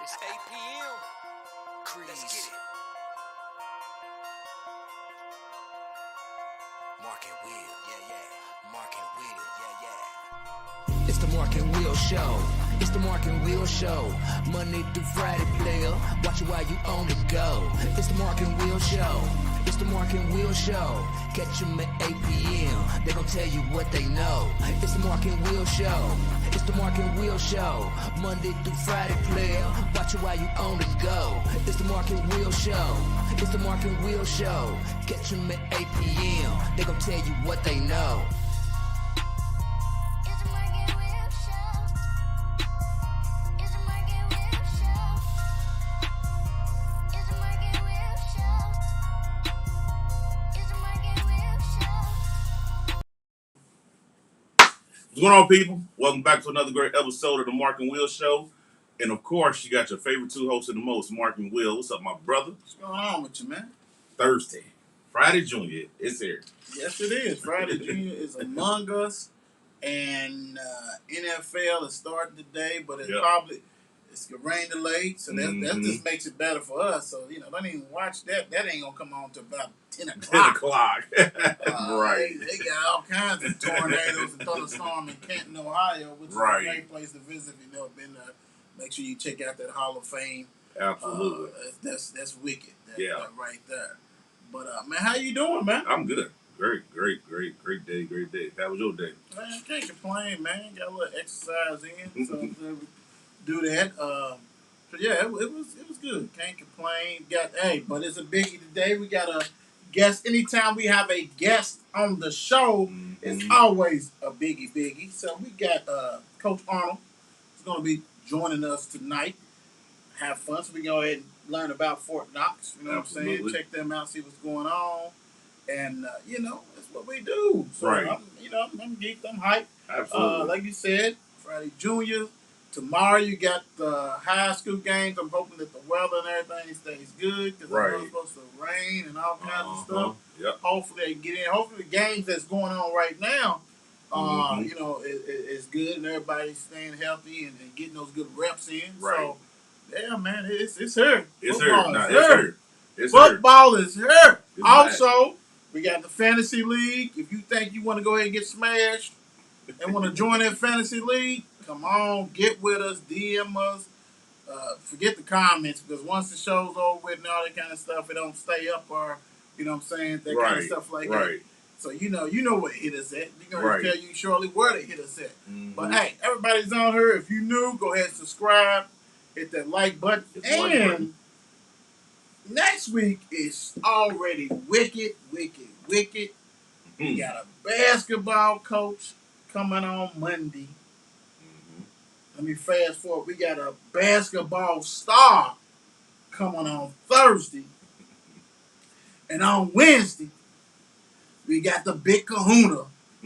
It's 8 p.m. Crease. Let's get it. Mark and Will, yeah. Mark and Will, yeah. It's the Mark and Will Show. It's the Mark and Will Show. Monday through Friday, player. Watch it while you on the go. It's the Mark and Will Show. It's the Mark and Will Show. Catch them at 8 p.m. They gon' tell you what they know. It's the Mark and Will Show. It's the Mark and Will Show. Monday through Friday, player. Watch it while you on the go. It's the Mark and Will Show. It's the Mark and Will Show. Catch them at 8 p.m. They gon' tell you what they know. What's going on, people? Welcome back to another great episode of the Mark and Will Show. And of course, you got your favorite two hosts of the most, Mark and Will. What's up, my brother? What's going on with you, man? Thursday. Friday Junior. It's here. Yes, it is. Friday Junior is among us. And NFL is starting today, but it's rain delayed, so that just makes it better for us. So, don't even watch that. That ain't going to come on to about 10 o'clock. 10 o'clock. Right. They got all kinds of tornadoes and thunderstorm in Canton, Ohio, which is a great place to visit if you've never been there. Make sure you check out that Hall of Fame. Absolutely. That's wicked. That right there. But, man, how you doing, man? I'm good. Great day. How was your day? Man, can't complain, man. Got a little exercise in, so do that. So yeah, it was good. Can't complain. But it's a biggie today. We got a guest. Anytime we have a guest on the show, it's always a biggie. So we got Coach Arnold. He's going to be joining us tonight. Have fun. So we go ahead and learn about Fort Knox. You know what I'm saying? Check them out, see what's going on. And, that's what we do. So, I'm geeked, I'm hyped. Absolutely. Like you said, Friday Junior. Tomorrow you got the high school games. I'm hoping that the weather and everything stays good because it's supposed to rain and all kinds of stuff. Yep. Hopefully they get in. Hopefully the games that's going on right now, is good and everybody's staying healthy and getting those good reps in. Right. So, yeah, man, it's here. It's here. Football is here. It's also, we got the fantasy league. If you think you want to go ahead and get smashed and want to join that fantasy league, come on, get with us, DM us. Forget the comments because once the show's over with and all that kind of stuff, it don't stay up or, kind of stuff like that. So you know what hit us at. We're going to tell you shortly where to hit us at. But hey, everybody's on here. If you're new, go ahead and subscribe. Hit that like button. Next week is already wicked. We got a basketball coach coming on Monday. Let me fast forward. We got a basketball star coming on Thursday. And on Wednesday, we got the Big Kahuna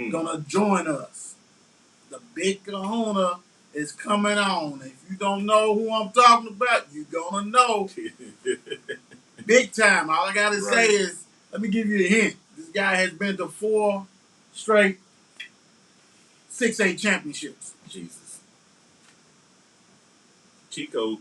gonna join us. The Big Kahuna is coming on. If you don't know who I'm talking about, you're gonna know. Big time. All I gotta say is, let me give you a hint. This guy has been to 4 straight 6A championships. Jesus. Chico.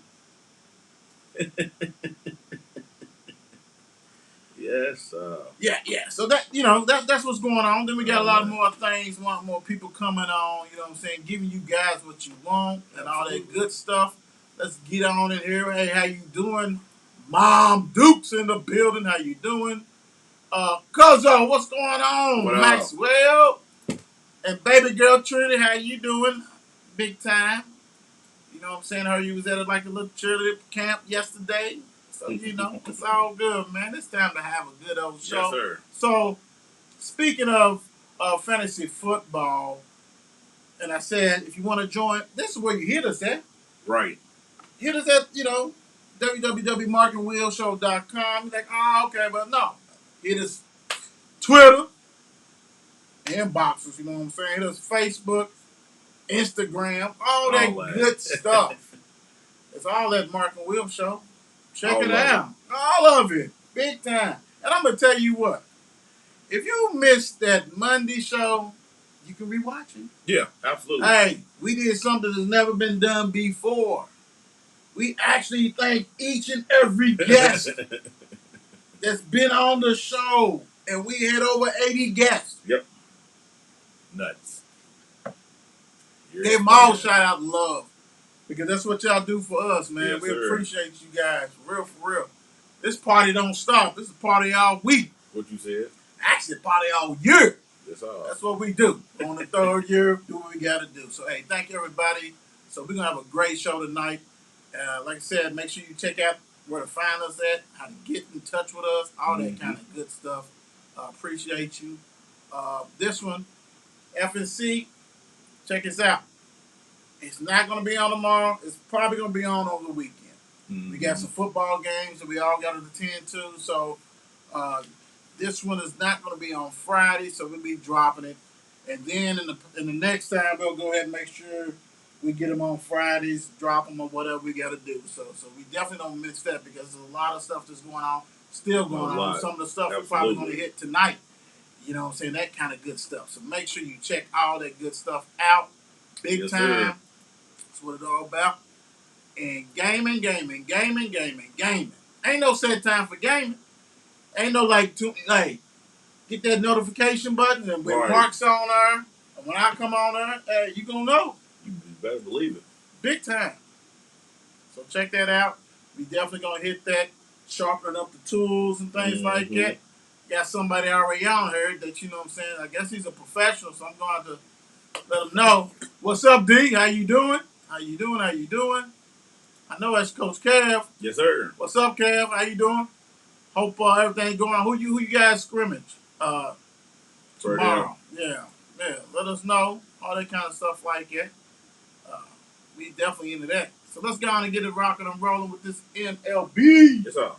Yes. Yeah. So that's what's going on. Then we got a lot more things. Want more people coming on. You know what I'm saying? Giving you guys what you want and all that good stuff. Let's get on in here. Hey, how you doing? Mom Duke's in the building. How you doing? Cuzzo, what's going on? What up? Maxwell and baby girl Trinity, how you doing? Big time. You know what I'm saying? Heard you was at a little cheerleader camp yesterday. So, it's all good, man. It's time to have a good old show. Yes, sir. So, speaking of fantasy football, and I said, if you want to join, this is where you hit us at. Right. Hit us at, www.markandwillshow.com. You're like, okay, but no. Hit us Twitter, inboxes, you know what I'm saying? Hit us Facebook, Instagram, all that good stuff. It's all at Mark and Will Show. Check it out. All of it. Big time. And I'm going to tell you what. If you missed that Monday show, you can rewatch it. Yeah, absolutely. Hey, we did something that's never been done before. We actually thank each and every guest that's been on the show. And we had over 80 guests. Yep. Nuts. Gave them all shout out and love. Because that's what y'all do for us, man. Yes, we sir. appreciate you guys. For real. This party don't stop. This is a party all week. What you said? Actually, party all year. That's all. That's what we do. On the third year, do what we got to do. So, hey, thank you, everybody. So, we're going to have a great show tonight. Like I said, make sure you check out where to find us at, how to get in touch with us, all that kind of good stuff. Appreciate you. This one, FNC, check us out. It's not going to be on tomorrow. It's probably going to be on over the weekend. We got some football games that we all got to attend to. So, this one is not going to be on Friday, so we'll be dropping it. And then in the next time, we'll go ahead and make sure we get them on Fridays, drop them or whatever we got to do. So we definitely don't miss that because there's a lot of stuff that's going on, still going on. Some of the stuff we're probably going to hit tonight. You know what I'm saying? That kind of good stuff. So make sure you check all that good stuff out. Big time. Sir. That's what it's all about. And gaming. Ain't no set time for gaming. Ain't no get that notification button and when Mark's on there, and when I come on there, hey, you gonna know. You better believe it. Big time. So check that out. We definitely gonna hit that, sharpening up the tools and things like that. Got somebody already on here that, you know what I'm saying, I guess he's a professional, so I'm going to let him know. What's up, D? How you doing? How you doing? I know that's Coach Kev. Yes, sir. What's up, Kev? How you doing? Hope everything going on. Who you guys scrimmage tomorrow? Yeah. Let us know. All that kind of stuff like that. We definitely into that. So let's go on and get it rocking and rolling with this MLB. Yes, sir.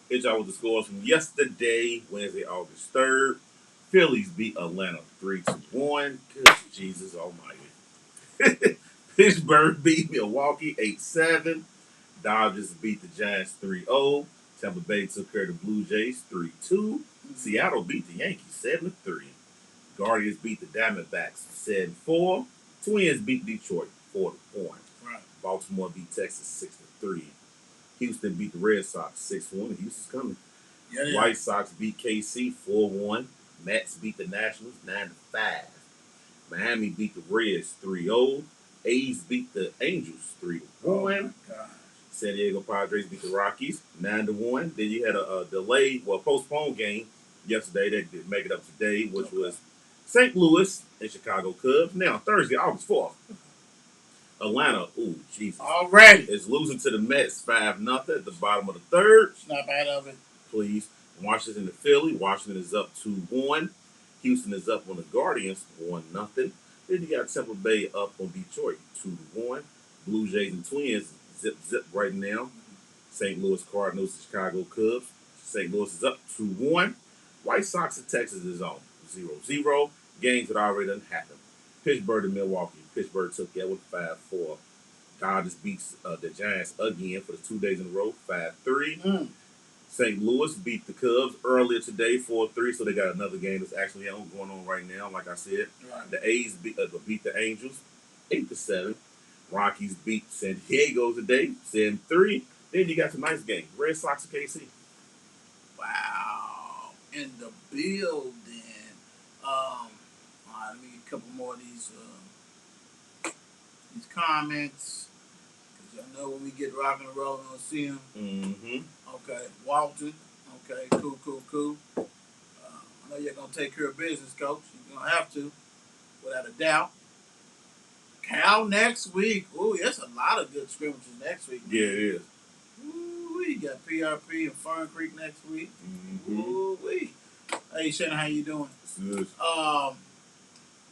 Hit y'all with the scores from yesterday, Wednesday, August 3rd. Phillies beat Atlanta 3-1. Good Jesus almighty. Pittsburgh beat Milwaukee 8-7. Dodgers beat the Giants 3-0. Tampa Bay took care of the Blue Jays 3-2. Seattle beat the Yankees 7-3. Guardians beat the Diamondbacks 7-4. Twins beat Detroit 4-1. Right. Baltimore beat Texas 6-3. Houston beat the Red Sox 6-1. Houston's coming. Yeah. White Sox beat KC 4-1. Mets beat the Nationals 9-5. Miami beat the Reds 3-0. A's beat the Angels 3-1. Oh San Diego Padres beat the Rockies 9-1. Then you had a postponed game yesterday that did make it up today, which was St. Louis and Chicago Cubs. Now, Thursday, August 4th. Atlanta, ooh, Jesus. Already. Is losing to the Mets 5-0 at the bottom of the third. Snap out of it. Please. Washington and Philly. Washington is up 2-1. Houston is up on the Guardians 1-0. Then you got Tampa Bay up on Detroit 2-1. Blue Jays and Twins zip right now. St. Louis Cardinals and Chicago Cubs. St. Louis is up 2-1. White Sox and Texas is on 0-0. Games that already done happened. Pittsburgh and Milwaukee. Pittsburgh took that one 5-4. Dodgers beats the Giants again for the 2 days in a row, 5-3. St. Louis beat the Cubs earlier today, 4-3, so they got another game that's actually going on right now, like I said. Right. The A's beat the Angels 8-7. Rockies beat San Diego today, 7-3. Then you got some nice games. Red Sox and KC. Wow. In the building. All right, let me get a couple more of these comments. Because I know when we get rocking and rolling, we'll see them. Okay. Walton. Okay. Cool. I know you're going to take care of business, Coach. You're going to have to, without a doubt. Cal next week. Ooh, there's a lot of good scrimmages next week. Yeah, it is. Ooh, we got PRP and Fern Creek next week. Ooh, wee. Hey, Shannon, how you doing? Good.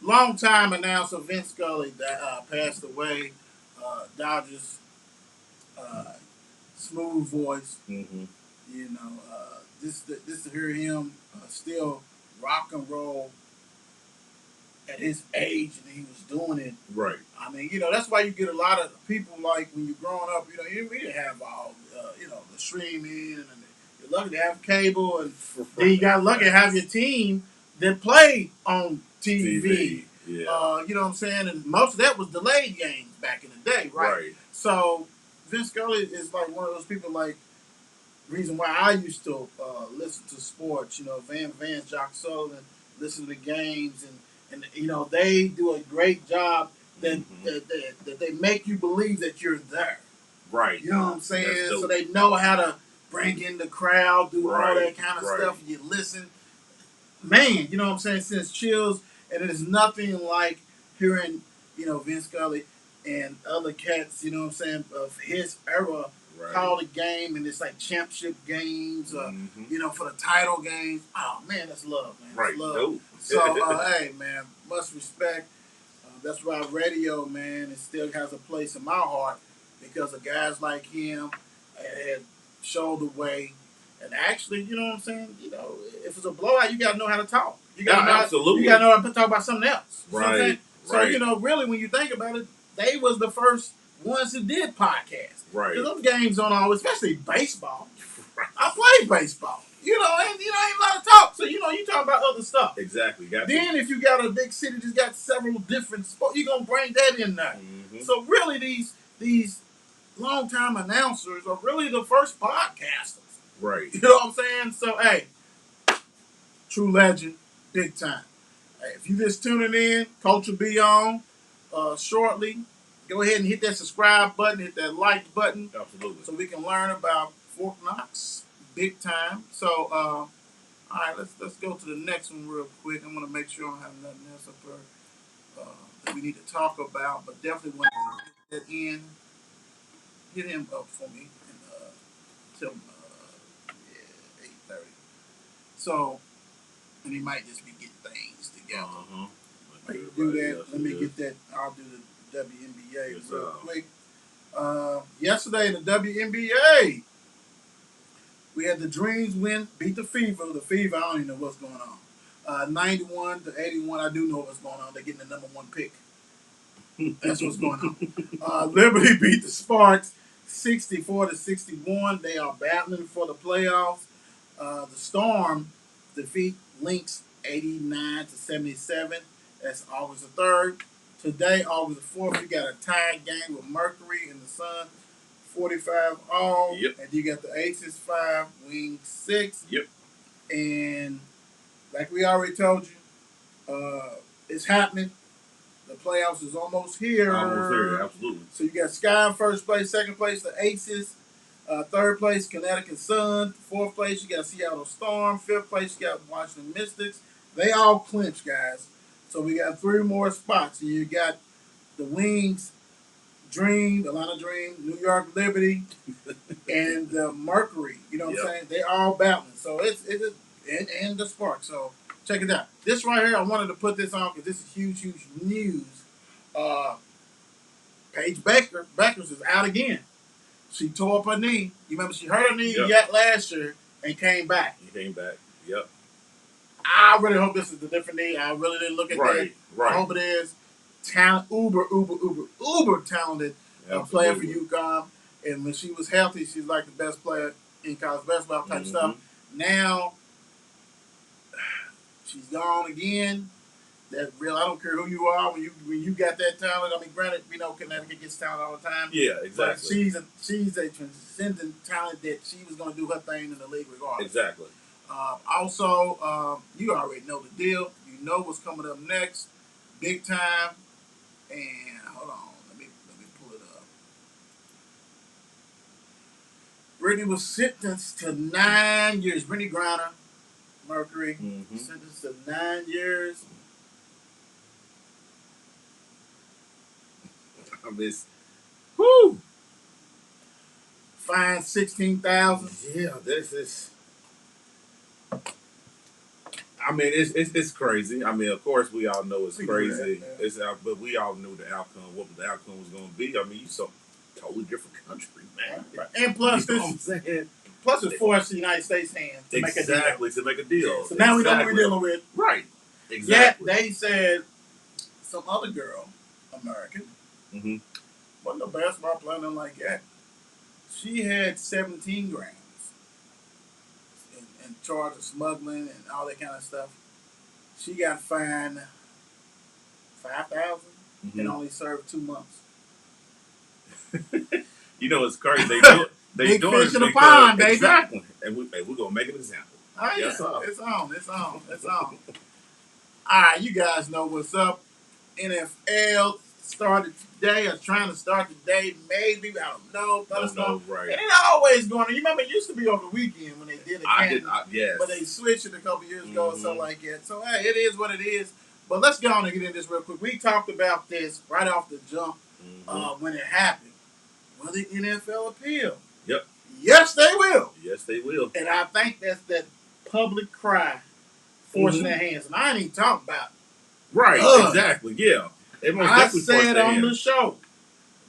Long time announcer Vince Scully that passed away. Dodgers smooth voice. You know, this to hear him still rock and roll at his age, and he was doing it. Right. I mean, you know, that's why you get a lot of people like when you're growing up. You know, we didn't have all, the streaming, and you're lucky to have cable, and then you got lucky to have your team that play on TV. Yeah. You know what I'm saying? And most of that was delayed games back in the day, right? So Vince Scully is like one of those people. Like reason why I used to listen to sports. You know, Van Vance, Jock Sullivan, listen to the games, and you know they do a great job. That, Mm-hmm. that they make you believe that you're there. Right. You know what I'm saying? That's So dope. they know how to bring in the crowd, do all Right, that kind of right. stuff. And you listen, man. You know what I'm saying? Since chills, and it is nothing like hearing Vince Scully and other cats. You know what I'm saying, of his era Right. call the game, and it's like championship games, Mm-hmm. for the title games. Oh man, that's love, man. Right. That's love. Dope. So hey, man, much respect. That's why radio, man, it still has a place in my heart because of guys like him had showed the way. And actually, you know what I'm saying? You know, if it's a blowout, you got to know how to talk. You got to know. Absolutely. You got to know how to talk about something else. You know what I'm saying? Right. So Right. you know, really, when you think about it, they was the first ones who did podcasts. Right. Because those games don't always, especially baseball. Right. I play baseball. You know, and you know, ain't a lot of talk. So you know, you talk about other stuff. Exactly. Got Then, if you got a big city that's got several different sports, you're gonna bring that in there. Mm-hmm. So really, these longtime announcers are really the first podcasters. Right. You know what I'm saying? So hey, true legend, big time. Hey, if you just tuning in, Coach will be on shortly. Go ahead and hit that subscribe button, hit that like button, Absolutely. so we can learn about Fort Knox, big time. So. All right, let's go to the next one real quick. I'm gonna make sure I don't have nothing else up there that we need to talk about, but definitely want to get that in. Hit him up for me and tell him, 8:30. So, and he might just be getting things together. Uh-huh. Like do that. Let me get that. I'll do the WNBA Yes, real quick. Yesterday in the WNBA. We had the Dreams win, beat the Fever. The Fever, I don't even know what's going on. 91-81, I do know what's going on. They're getting the number one pick. That's what's going on. Liberty beat the Sparks 64-61. They are battling for the playoffs. The Storm defeat Lynx 89-77. That's August the 3rd. Today, August the 4th, we got a tie game with Mercury and the Sun. 45 all. Yep. And you got the Aces 5, Wings 6. Yep. And like we already told you, it's happening. The playoffs is almost here. Almost here, absolutely. So you got Sky in first place, second place the Aces, third place Connecticut Sun, fourth place you got Seattle Storm, fifth place you got Washington Mystics. They all clinch, guys. So we got 3 more spots. And you got the Wings, Dream, Atlanta Dream, New York Liberty, and Mercury. You know what I'm saying? They all battling. So it's and the Spark. So check it out. This right here, I wanted to put this on because this is huge news. Paige Beckers is out again. She tore up her knee. You remember she hurt her knee last year and came back. He came back. Yep. I really hope this is a different knee. I really didn't look at that. Right. I hope it is. Talent, uber talented player for UConn. And when she was healthy, she's like the best player in college basketball type stuff. Now, she's gone again. That real, I don't care who you are. When you got that talent, I mean, granted, Connecticut gets talent all the time. Yeah, exactly. But she's a transcendent talent that she was going to do her thing in the league regardless. Exactly. Also, you already know the deal. You know what's coming up next, big time. And hold on, let me pull it up. Brittany was sentenced to 9 years. Brittany Griner, Mercury, sentenced to 9 years. I miss. Whoo! Fine $16,000. Yeah, this is. I mean, it's crazy. I mean, of course, we all know it's crazy. But we all knew the outcome. What the outcome was going to be. I mean, you saw totally different country, man. Right. And plus, you know what I'm saying? Plus, it's forced the United States hands to make a deal. Exactly, to make a deal. So now we know what we're dealing with. Right. Exactly. Yet they said some other girl, American, wasn't no basketball player, nothing like that. She had 17 grams in charge of smuggling and all that kind of stuff. She got fined $5,000 and only served 2 months. You know, it's crazy. They do it. They Big doing fish it in a because pond, baby. exactly, and we're gonna make an example. Oh yeah, Yes, sir. it's on. It's on. It's on. All right, you guys know what's up. NFL started today, or trying to start today. Maybe I don't know. Let us know. Right. And it always going. You remember, it used to be over the weekend when they did it. Yes. But they switched it a couple years ago or something like that. So hey, it is what it is. But let's go on and get into this real quick. We talked about this right off the jump when it happened. Will the NFL appeal? Yep. Yes, they will. Yes, they will. And I think that's that public cry forcing their hands. And I ain't even talking about right. Exactly. Yeah. I said on the show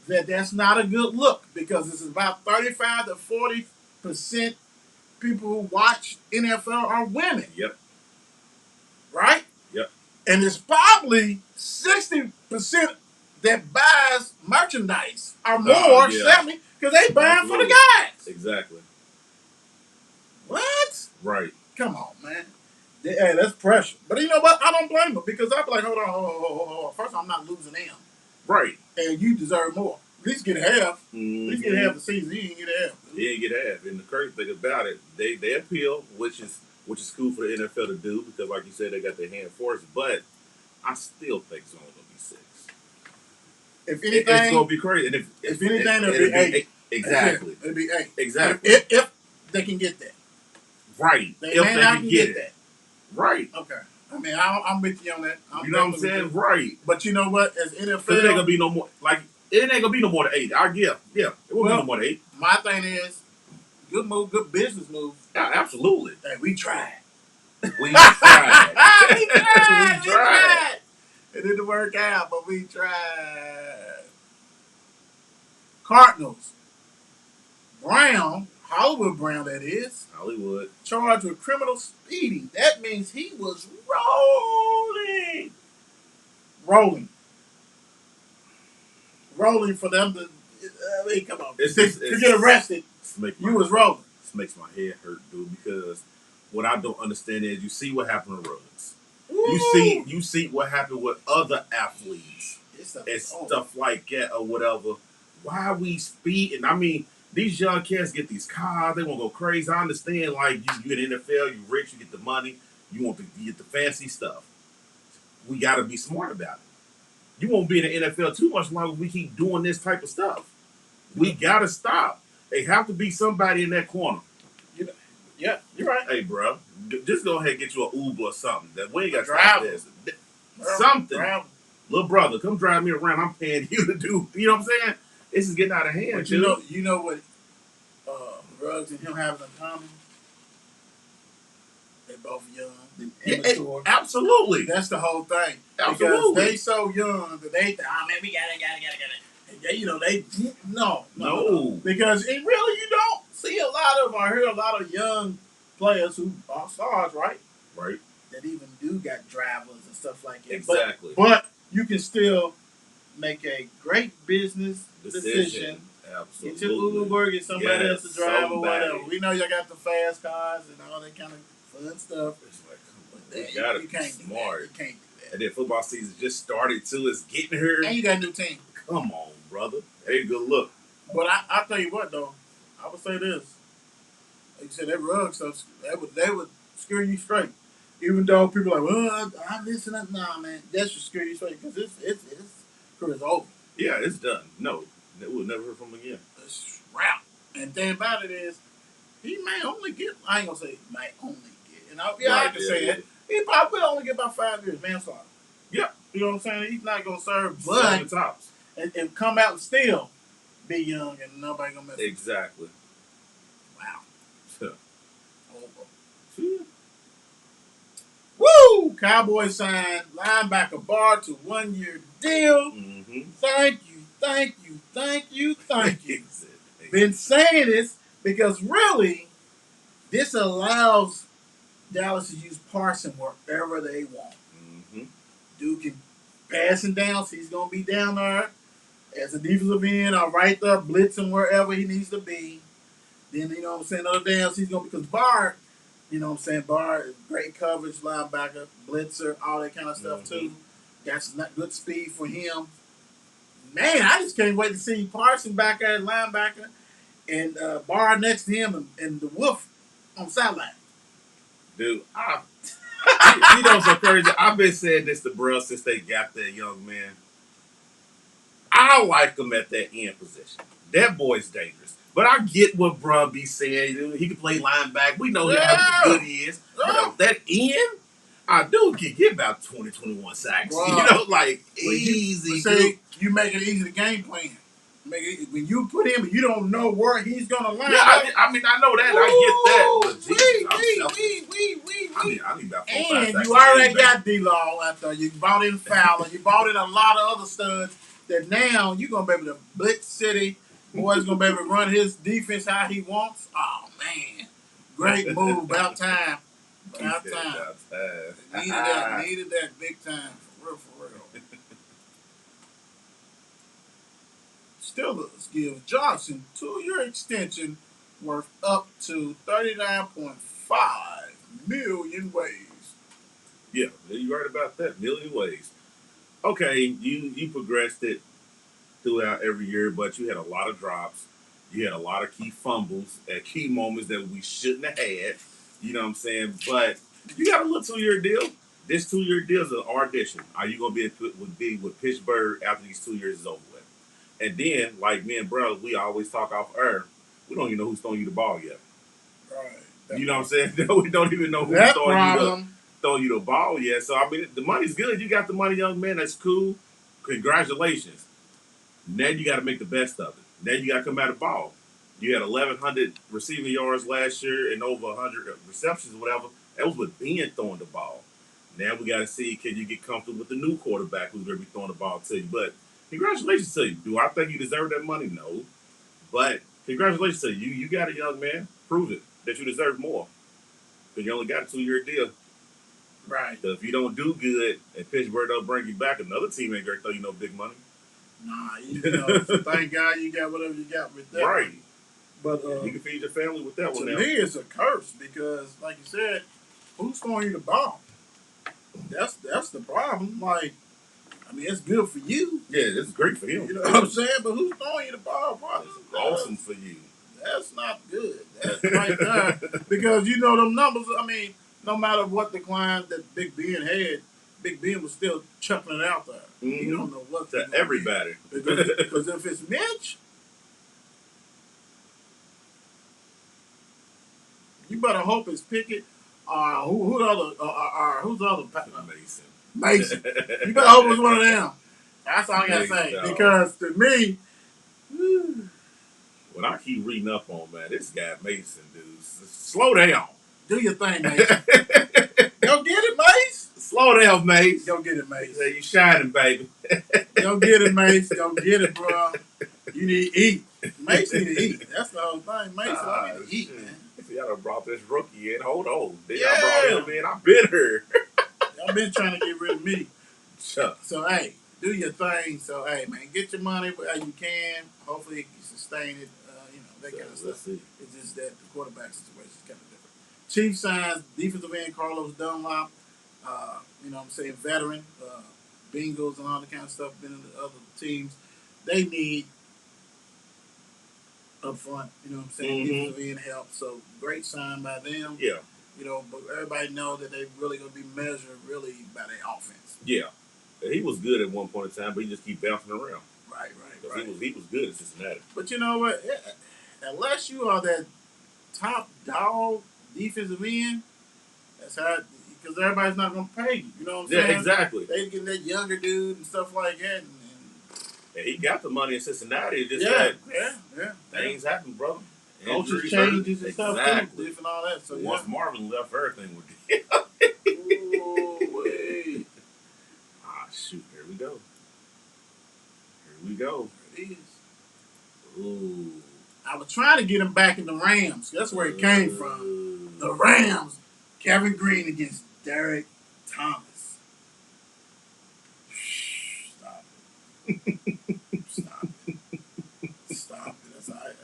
that that's not a good look because it's about 35 to 40% people who watch NFL are women. Yep. Right? Yep. And it's probably 60% that buys merchandise or more, 70, because they buying for the guys. Exactly. What? Right. Come on, man. Hey, that's pressure. But you know what? I don't blame them because I'm like, hold on. First, I'm not losing them. Right. And you deserve more. At least get half. At least get half the season. He didn't get half. He didn't get half. And the crazy thing about it, they appeal, which is cool for the NFL to do because, like you said, they got their hand forced. But I still think it's only going to be 6. If anything, it's going to be crazy. And if anything, it'll be 8. Exactly. It'll be 8. Exactly. If they can get that. Right. They may not can get that. Right. Okay. I mean, I'm with you on that. You know what I'm saying? Right. But you know what? As NFL, it ain't gonna be no more. Like it ain't gonna be no more than 8. Yeah. It won't be no more than 8. My thing is, good move, good business move. Yeah, absolutely. Hey, we tried. We tried. We tried. It didn't work out, but we tried. Cardinals. Brown, Hollywood Brown, that is. Hollywood. Charged with criminal speeding. That means he was rolling for them to. Come on. To get arrested. You was rolling. This makes my head hurt, dude, because what I don't understand is you see what happened to Ruggs. You see what happened with other athletes and stuff like that or whatever. Why are we speeding? I mean, these young kids get these cars, they want to go crazy. I understand, like, you in the NFL, you rich, you get the money, you get the fancy stuff. We got to be smart about it. You won't be in the NFL too much longer if we keep doing this type of stuff. We got to stop. They have to be somebody in that corner. Yeah, you're right. Hey, bro, just go ahead and get you an Uber or something. That we ain't got to stop this. Something. Little brother, come drive me around. I'm paying you to do. You know what I'm saying? This is getting out of hand. But you know what Ruggs and him having in common? They're both young, immature. Absolutely. That's the whole thing. Absolutely. Because they so young that they think, man, we got it. No. Because it really, you don't see a lot of, I hear a lot of young players who are stars, right? Right. That even do got drivers and stuff like that. Exactly. But you can still make a great business decision. Absolutely. Get your Uber, get somebody else to drive or whatever. We know y'all got the fast cars and all that kind of fun stuff. It's like, you gotta be smart. You can't do that. And then football season just started too. It's getting here. And you got a new team. Come on, brother. That ain't a good look. But I tell you what though, I would say this. Like you said, that rug stuff, they would scare you straight. Even though people are like, well, I'm listening up. Nah, man, that should scare you straight because it's career's over. Yeah, it's done. No, we'll never hear from him again. It's wrap. And the thing about it is, he may only get. I ain't gonna say might only get. And I can say it. He probably will only get about 5 years manslaughter. Yeah, you know what I'm saying. He's not gonna serve, but tops and come out and still be young and nobody gonna mess. Exactly. Wow. Yeah. Woo! Cowboys signed linebacker Barr to 1-year deal. Mm-hmm. Thank you. Been saying this because really, this allows Dallas to use Parson wherever they want. Mm-hmm. Dude can pass him down, so he's gonna be down there as a defensive end or right there, blitzing wherever he needs to be. Then you know what I'm saying, other downs he's gonna because Barr. You know what I'm saying? Barr, great coverage, linebacker, blitzer, all that kind of stuff too. Got some good speed for him. Man, I just can't wait to see Parson back there at linebacker and Barr next to him and the Wolf on the sideline. Dude, you know what's so crazy? I've been saying this to bruh since they got that young man. I like him at that end position. That boy's dangerous. But I get what bruh be saying. He can play linebacker. We know how good he is. But at that end, I do get about 20, 21 sacks. Bruh. You know, like easy. Say you make it easy to game plan. When you put him, you don't know where he's gonna land. Yeah, I mean, I know that. I get that. But Jesus, I need about 4 5 And sacks you already a game, got D-Law out there. You bought in Fowler. You bought in a lot of other studs that now you're going to be able to blitz City. Boy's going to be able to run his defense how he wants. Oh, man. Great move. About time. About time. Needed that big time. For real. Steelers give Johnson 2-year extension worth up to $39.5 million ways. Yeah, you're right about that. Million ways. Okay, you progressed it throughout every year, but you had a lot of drops. You had a lot of key fumbles at key moments that we shouldn't have had. You know what I'm saying? But you got a little 2-year deal. This 2-year deal is an audition. Are you going to be with Pittsburgh after these 2 years is over with? And then, like me and brother, we always talk off air. We don't even know who's throwing you the ball yet. Right. You know what I'm saying? We don't even know who's throwing you the ball yet. So, I mean, the money's good. You got the money, young man. That's cool. Congratulations. Now you got to make the best of it. Now you got to come out of the ball. You had 1,100 receiving yards last year and over 100 receptions or whatever. That was with Ben throwing the ball. Now we got to see, can you get comfortable with the new quarterback who's going to be throwing the ball to you? But congratulations to you. Do I think you deserve that money? No. But congratulations to you. You got a young man. Prove it that you deserve more. Because you only got a 2-year deal. Right. So if you don't do good and Pittsburgh don't bring you back, another team ain't going to throw you no big money. Nah, so thank God you got whatever you got with that. Right. But you can feed your family with that one now. To me, it's a curse because, like you said, who's throwing you the ball? That's the problem. Like, I mean, it's good for you. Yeah, it's great for him. You know what I'm saying? But who's throwing you the ball, brother? It's awesome for you. That's not good. That's right there. Because you know them numbers. I mean, no matter what decline that Big Ben had, Big Ben was still chucking it out there. Mm-hmm. You don't know what to everybody. Because if it's Mitch, you better hope it's Pickett. Who's the other? Mason. You better hope it's one of them. That's all I gotta say. Because to me, when I keep reading up on, man, this guy Mason, dude, slow down. Do your thing, Mason. Go get it, Mace. Slow down, Mace. Go get it, Mace. You shining, baby. Go get it, Mace. Go get it, bro. You need to eat. Mace need to eat. That's the whole thing. Mace need to eat, man. See, y'all done brought this rookie in. Hold on. Then y'all brought him in. I bit her. Y'all been trying to get rid of me. Sure. So, hey, do your thing. So, hey, man, get your money where you can. Hopefully, you sustain it. That kind of stuff. It's just that the quarterback situation is kind of different. Chiefs signs defensive end Carlos Dunlap. You know what I'm saying? Veteran. Bengals and all that kind of stuff. Been in the other teams. They need up front, you know what I'm saying? Defensive end help. So, great sign by them. Yeah. You know, but everybody know that they're really going to be measured really by their offense. Yeah. He was good at one point in time, but he just keep bouncing around. Right. He was good at Cincinnati. But you know what? Unless you are that top dog defensive end, that's how, because everybody's not going to pay you. You know what I'm saying? Yeah, exactly. They get that younger dude and stuff like that. And he got the money in Cincinnati. It just things happen, brother. Coaches changes and stuff too, and all that. So once Marvin left, everything would get. Oh wait! Shoot! Here we go. There it is. Ooh! I was trying to get him back in the Rams. That's where it came from. The Rams. Kevin Green against Derek Thomas. Stop it. Stop it. Stop it.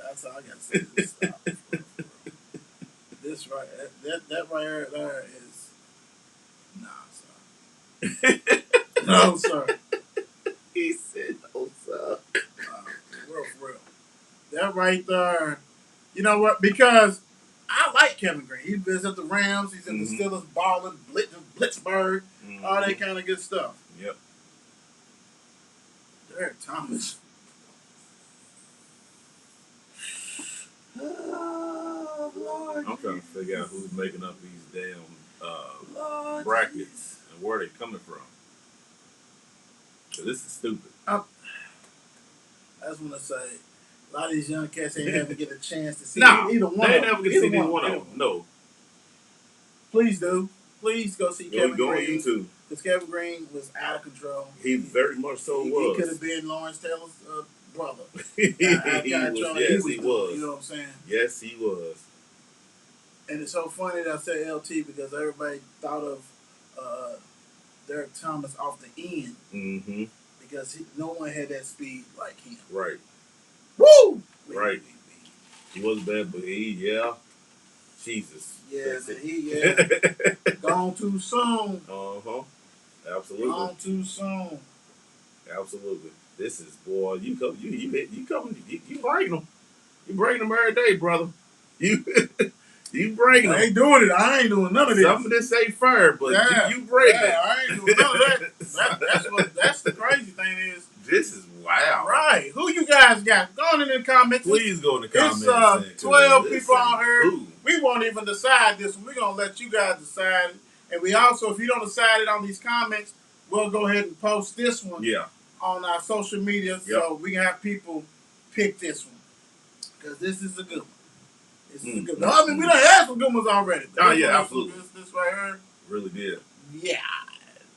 That's all I gotta say. Just stop it. This right, that right there is nah, sir. No, sir. He said, "No, sir." That right there. You know what? Because I like Kevin Green. He was at the Rams. He's at the Steelers, balling, Blitzburg, all that kind of good stuff. Yep. Derek Thomas. Oh, Lord. I'm trying to figure out who's making up these damn Lord brackets Jesus. and where they coming from. So this is stupid. I just want to say, a lot of these young cats ain't never get a chance to see No, either one they of them. never get to see either one of them. No. Please do. Please go see Kevin Go on Green. YouTube. Because Kevin Green was out of control. He very much so He was. could have been Lawrence Taylor's brother. Yes, he doing, was. you know what I'm saying? Yes, he was. And it's so funny that I said LT because everybody thought of Derek Thomas off the end. Mm-hmm. Because no one had that speed like him. Right. Woo! Right. He wasn't bad, but Jesus. Yeah, man, gone too soon. Uh-huh. Absolutely. Gone too soon. Absolutely. This is, boy, you bring them. You bring them every day, brother. You bring them. I ain't doing it. I ain't doing none of this. Some of this ain't fair, but you bring it. I ain't doing none of that. That's the crazy thing is. This is wow. Right. Who you guys got? Go on in the comments. Please go in the comments. It's 12 people on here. Ooh. We won't even decide this one. We're going to let you guys decide. And we also, if you don't decide it on these comments, we'll go ahead and post this one on our social media so we can have people pick this one. Because this is a good one. This is a good one. I mean, we done had some good ones already. Oh, yeah, absolutely. This right here. Really did. Yeah.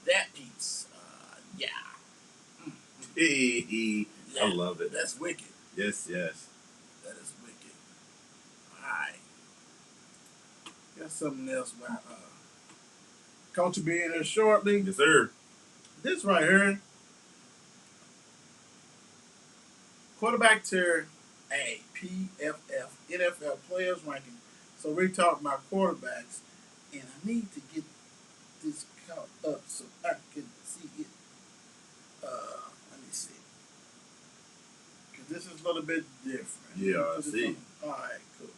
That piece. Yeah. I love it. That's wicked. Yes. That is wicked. Alright. Got something else about Coach will be in here shortly. Yes, sir. This right here. Quarterback tier A, PFF, NFL players ranking. So we're talking about quarterbacks. And I need to get this count up so I can see it. Let me see. Because this is a little bit different. Yeah, I see. Alright, cool.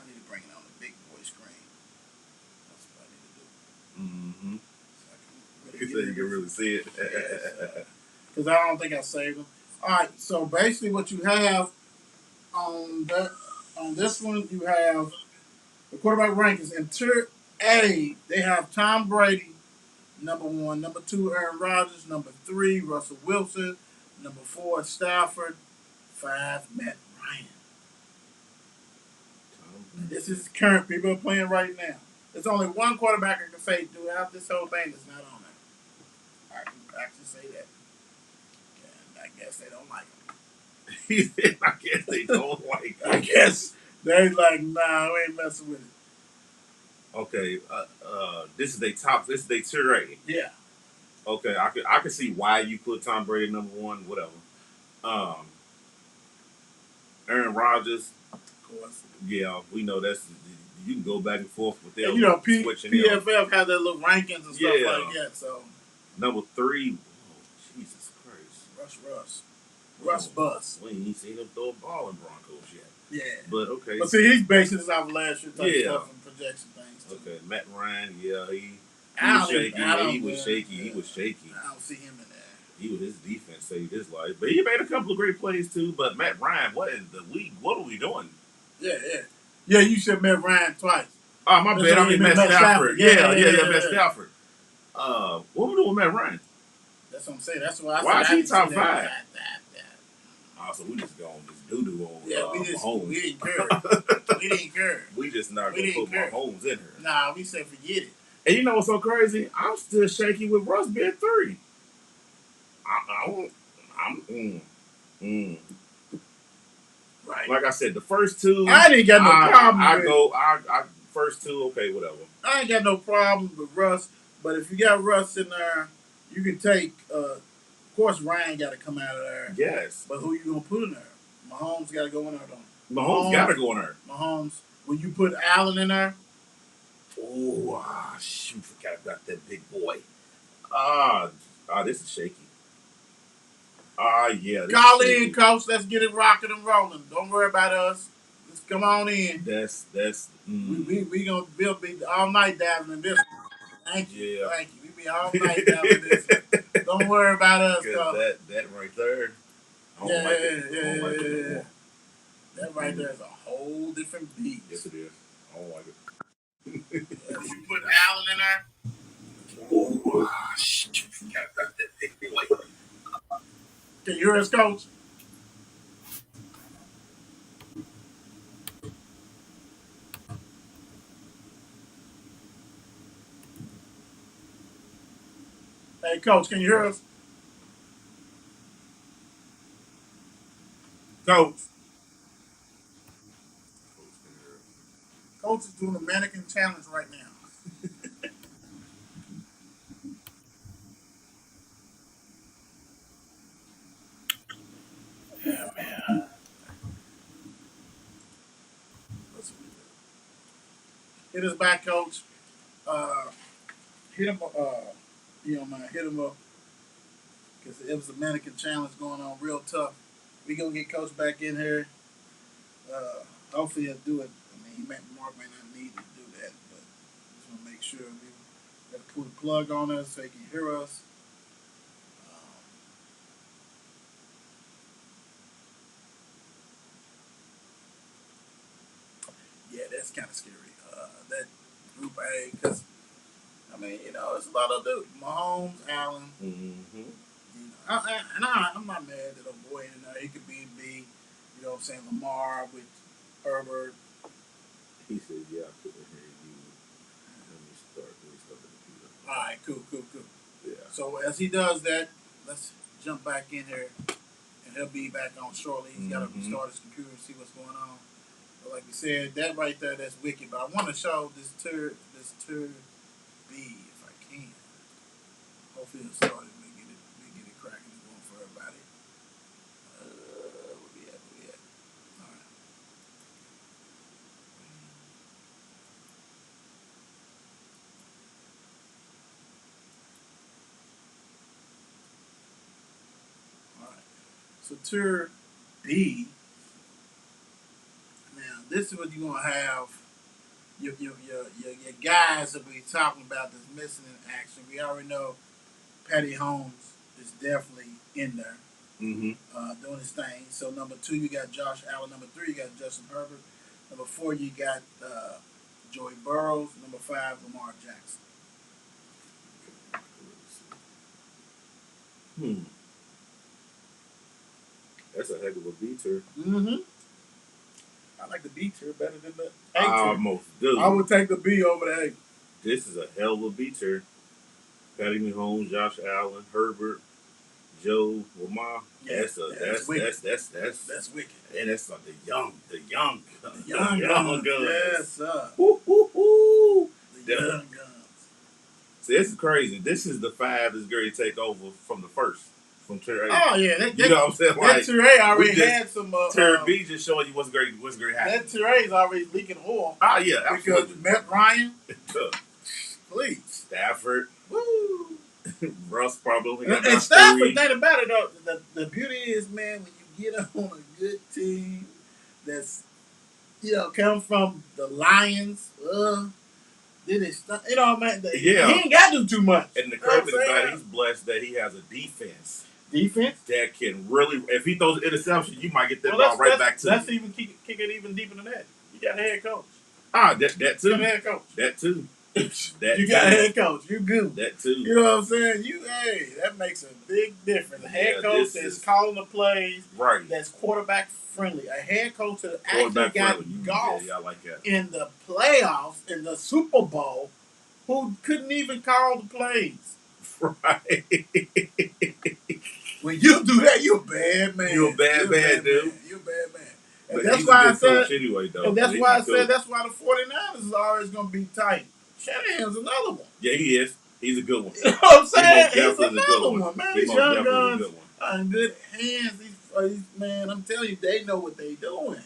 I need to bring it on the big boy screen. That's what I need to do. Mm-hmm. So you can really see it. Because I don't think I saved them. Alright, so basically what you have on this one, you have the quarterback rankings. In tier A, they have Tom Brady, number 1. Number 2, Aaron Rodgers. Number 3, Russell Wilson. Number 4, Stafford. 5, Matt Ryan. This is current people are playing right now. There's only one quarterback I can say throughout this whole thing that's not on there. I can actually say that. And I guess they don't like him. I guess they don't like it. I guess they like, nah, we ain't messing with it. Okay, this is their tier rating. Yeah. Okay, I can see why you put Tom Brady number 1, whatever. Aaron Rodgers, Of course. yeah, we know you can go back and forth with them. And you know, switching PFF has their little rankings and stuff like that. So number 3, Jesus Christ, Russ Bus. We ain't seen him throw a ball in Broncos yet. Yeah. But okay. But see, he's basing this off last year's type stuff and projection things. Too. Okay, Matt Ryan, he was shaky. He was shaky. I don't see him in there. His defense saved his life. But he made a couple of great plays too. But Matt Ryan, what are we doing? Yeah, you said Matt Ryan twice. Oh, my bad. I mean Matt Stafford. Yeah, Matt Stafford. What we doing with Matt Ryan? That's what I'm saying. That's why why is he top 5? Oh, so we just going this doo-doo on Mahomes. We didn't care. We just not going to put Mahomes in here. Nah, we said forget it. And you know what's so crazy? I'm still shaky with Russ being 3. Right. Like I said, the first 2. I didn't got no problem. I first 2, okay, whatever. I ain't got no problem with Russ, but if you got Russ in there, you can take. Of course, Ryan got to come out of there. Yes. But who you gonna put in there? Mahomes got to go in there, don't Mahomes got to go in there. Mahomes. When you put Allen in there. Oh, shoot! Forgot about that big boy. This is shaky. Yeah. Call in, coach. Let's get it rocking and rolling. Don't worry about us. Let's come on in. That's. We gonna be all night diving in this. Thank you. Yeah. Thank you. We be all night diving in this. Don't worry about us, Cause that right there. I don't like it. I don't like it no more. That right there is a whole different beat. Yes, it is. I don't like it. You put Allen in there. Oh, shit. Can you hear us, coach? Hey, coach, can you hear us? Coach. Coach is doing a mannequin challenge right now. Yeah, man. Hit us back, coach. Hit him up. You know, man, hit him up. Because it was a mannequin challenge going on real tough. We gonna get coach back in here. Hopefully he'll do it. I mean, Mark may not need to do that, but just want to make sure we got to put a plug on us so he can hear us. Yeah, that's kind of scary. That group A, because I mean, you know, it's a lot of dudes. Mahomes, Allen. Mm-hmm. You know, I'm not mad that a boy in there. He could be B. You know what I'm saying? Lamar with Herbert. He said, "Yeah, I couldn't hear you." Let me start the computer. All right, cool. Yeah. So as he does that, let's jump back in here, and he'll be back on shortly. He's got to restart his computer and see what's going on. But like we said, that right there, that's wicked. But I want to show this tour B if I can. Hopefully it'll start it. We get it cracking and going for everybody. Where we at? All right. All right. So tour B. Now this is what you're gonna have. Your guys that we talking about that's missing in action. We already know Patty Holmes is definitely in there doing his thing. So number 2 you got Josh Allen. Number 3 you got Justin Herbert. Number 4 you got Joey Burrows. Number 5 Lamar Jackson. That's a heck of a B tier. I like the B tier better than the A tier. Most do. I would take the B over the A. This is a hell of a B tier. Patty Mahomes, Josh Allen, Herbert, Joe, Lamar. Yeah, that's wicked. And that's like the young guns. Yes, sir. Woo. The young guns. See, this is crazy. This is the 5 that's going to take over from the first. From tier A. Oh yeah, you know what I'm saying? That like, tier A already had some. Tier B just showing you what's great happening. That tier A is already leaking oil. Oh yeah, absolutely. Because Matt Ryan, please, Stafford, woo, Russ probably. And Stafford, think about it though. The beauty is, man, when you get on a good team that's come from the Lions, then it's man. He ain't got to do too much. And the crazy thing about it, he's blessed that he has a defense that can really, if he throws an interception, you might get that ball right back to him. Let's even kick it even deeper than that. You got a head coach. That too. You got a head coach. That too. You got a head coach. You good. That too. You know what I'm saying? That makes a big difference. A head coach that's calling the plays. Right. That's quarterback friendly. A head coach that actually got golf like that. In the playoffs, in the Super Bowl, who couldn't even call the plays. Right. When you do that, you're a bad man. You're a bad man, dude. You're a bad man. And but that's why I said. Anyway, though. And that's why I said that's why the 49ers is always going to be tight. Shanahan's another one. Yeah, he is. He's a good one. You know what I'm saying? He's another one, man. These young guns are in good hands. These man, I'm telling you, they know what they're doing.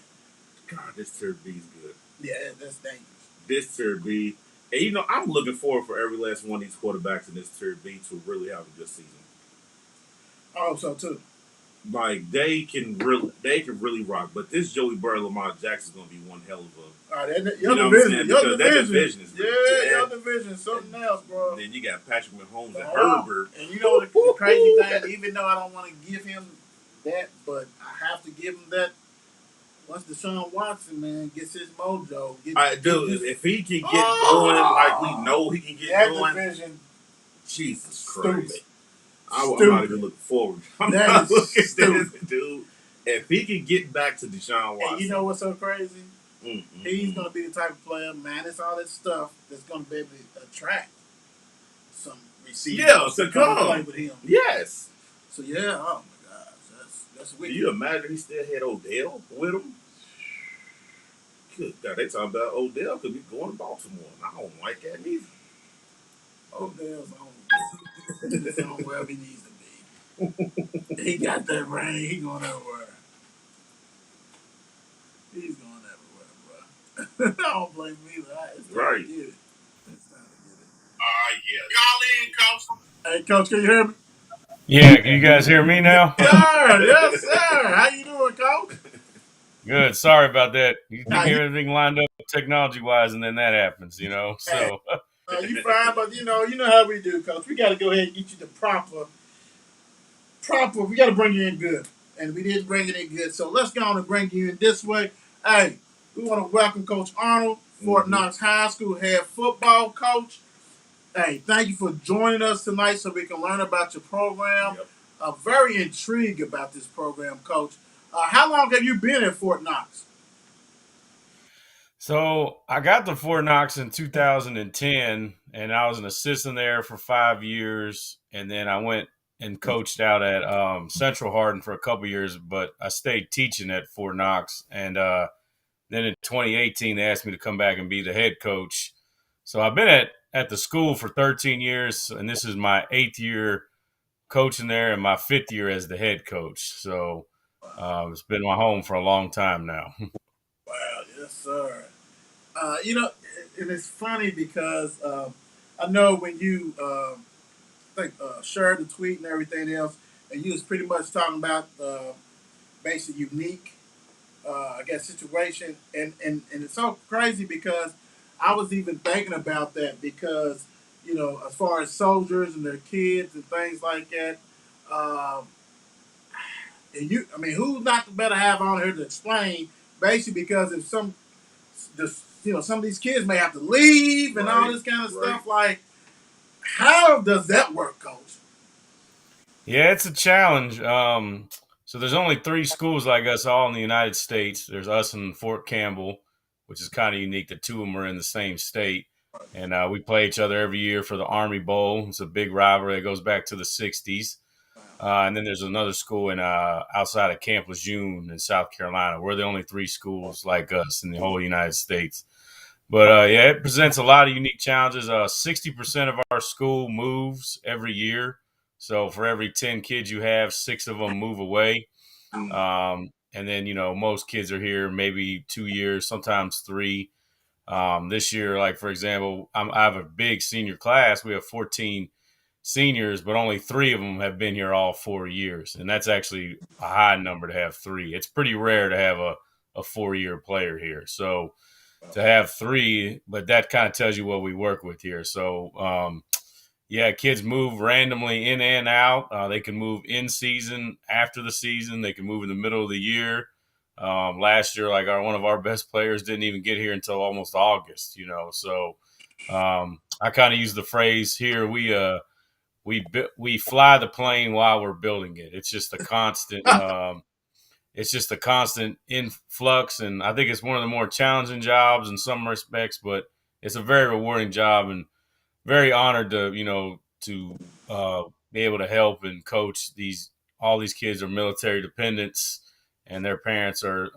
God, this tier B is good. Yeah, that's dangerous. This tier B. And, I'm looking forward for every last one of these quarterbacks in this tier B to really have a good season. I hope so, too. like they can really rock. But this Joey Burrow, Lamar Jackson is gonna be one hell of a. All right, You your know what I'm division, saying? your Because that division, division is yeah, legit. your division, something else, bro. Then you got Patrick Mahomes and Oh, Herbert. and you know the crazy thing, even though I don't want to give him that, but I have to give him that. Once Deshaun Watson, man, gets his mojo, I get do. this, If he can get going like we oh, know he can get that going, division, Jesus stupid, Christ. I'm not even stupid. looking forward. I'm That not is looking at this stupid. dude. If he can get back to Deshaun And you Watson, know what's so crazy? mm, mm, He's mm. gonna be the type of player, man. It's all that stuff that's gonna be able to attract some receivers Yeah, to to come and play come. with him. Yes. So yeah, oh my gosh, that's Do wicked. you imagine he still had Odell with him? Good God, they talking about Odell could be going to Baltimore. And I don't like that neither. Odell's on, he's on wherever he needs to be. He got that ring. He going everywhere. He's going everywhere, bro. I don't blame him either. It's time Right. to get it. It's time to get it. Call in, coach. Hey, coach, can you hear me? Yeah, can you guys hear me now? Sir, yes, sir. How you doing, coach? Good. Sorry about that. You Now get you, everything lined up technology wise, and then that happens, hey, So, you fine, but you know how we do, coach. We got to go ahead and get you the proper. We got to bring you in good, and we didn't bring it in good. So let's go on and bring you in this way. Hey, we want to welcome Coach Arnold, Fort Mm-hmm. Knox High School head football coach. Hey, thank you for joining us tonight, so we can learn about your program. Yep. Very intrigued about this program, Coach. How long have you been at Fort Knox? I got to Fort Knox in 2010, and I was an assistant there for 5 years, and then I went and coached out at Central Hardin for a couple years, but I stayed teaching at Fort Knox, and then in 2018 they asked me to come back and be the head coach. So I've been at the school for 13 years, and this is my 8th year coaching there and my 5th year as the head coach. So it's been my home for a long time now. Wow, yes, sir. You know, and it's funny because I know when you shared the tweet and everything else, and you was pretty much talking about basic unique, I guess, situation, and it's so crazy because I was even thinking about that because as far as soldiers and their kids and things like that, um, and I mean, who's not the better have on here to explain? Basically, because if some of these kids may have to leave and all Right. this kind of Right. stuff. Like, how does that work, Coach? Yeah, it's a challenge. So there's only 3 schools like us all in the United States. There's us in Fort Campbell, which is kind of unique. The two of them are in the same state. And we play each other every year for the Army Bowl. It's a big rivalry that goes back to the 60s. And then there's another school in outside of Camp Lejeune in South Carolina. We're the only 3 schools like us in the whole United States. But yeah, it presents a lot of unique challenges. 60% of our school moves every year. So for every 10 kids you have, 6 of them move away. Mm. And then, most kids are here maybe 2 years, sometimes 3. This year, like, for example, I have a big senior class. We have 14 seniors, but only 3 of them have been here all 4 years. And that's actually a high number to have 3. It's pretty rare to have a 4-year player here. So to have 3, but that kind of tells you what we work with here. So, yeah, kids move randomly in and out. They can move in season, after the season. They can move in the middle of the year. Last year, like one of our best players didn't even get here until almost August. So I kind of use the phrase here: we fly the plane while we're building it. It's just a constant. It's just a constant influx, and I think it's one of the more challenging jobs in some respects, but it's a very rewarding job, and very honored to be able to help and coach all these kids are military dependents, and their parents are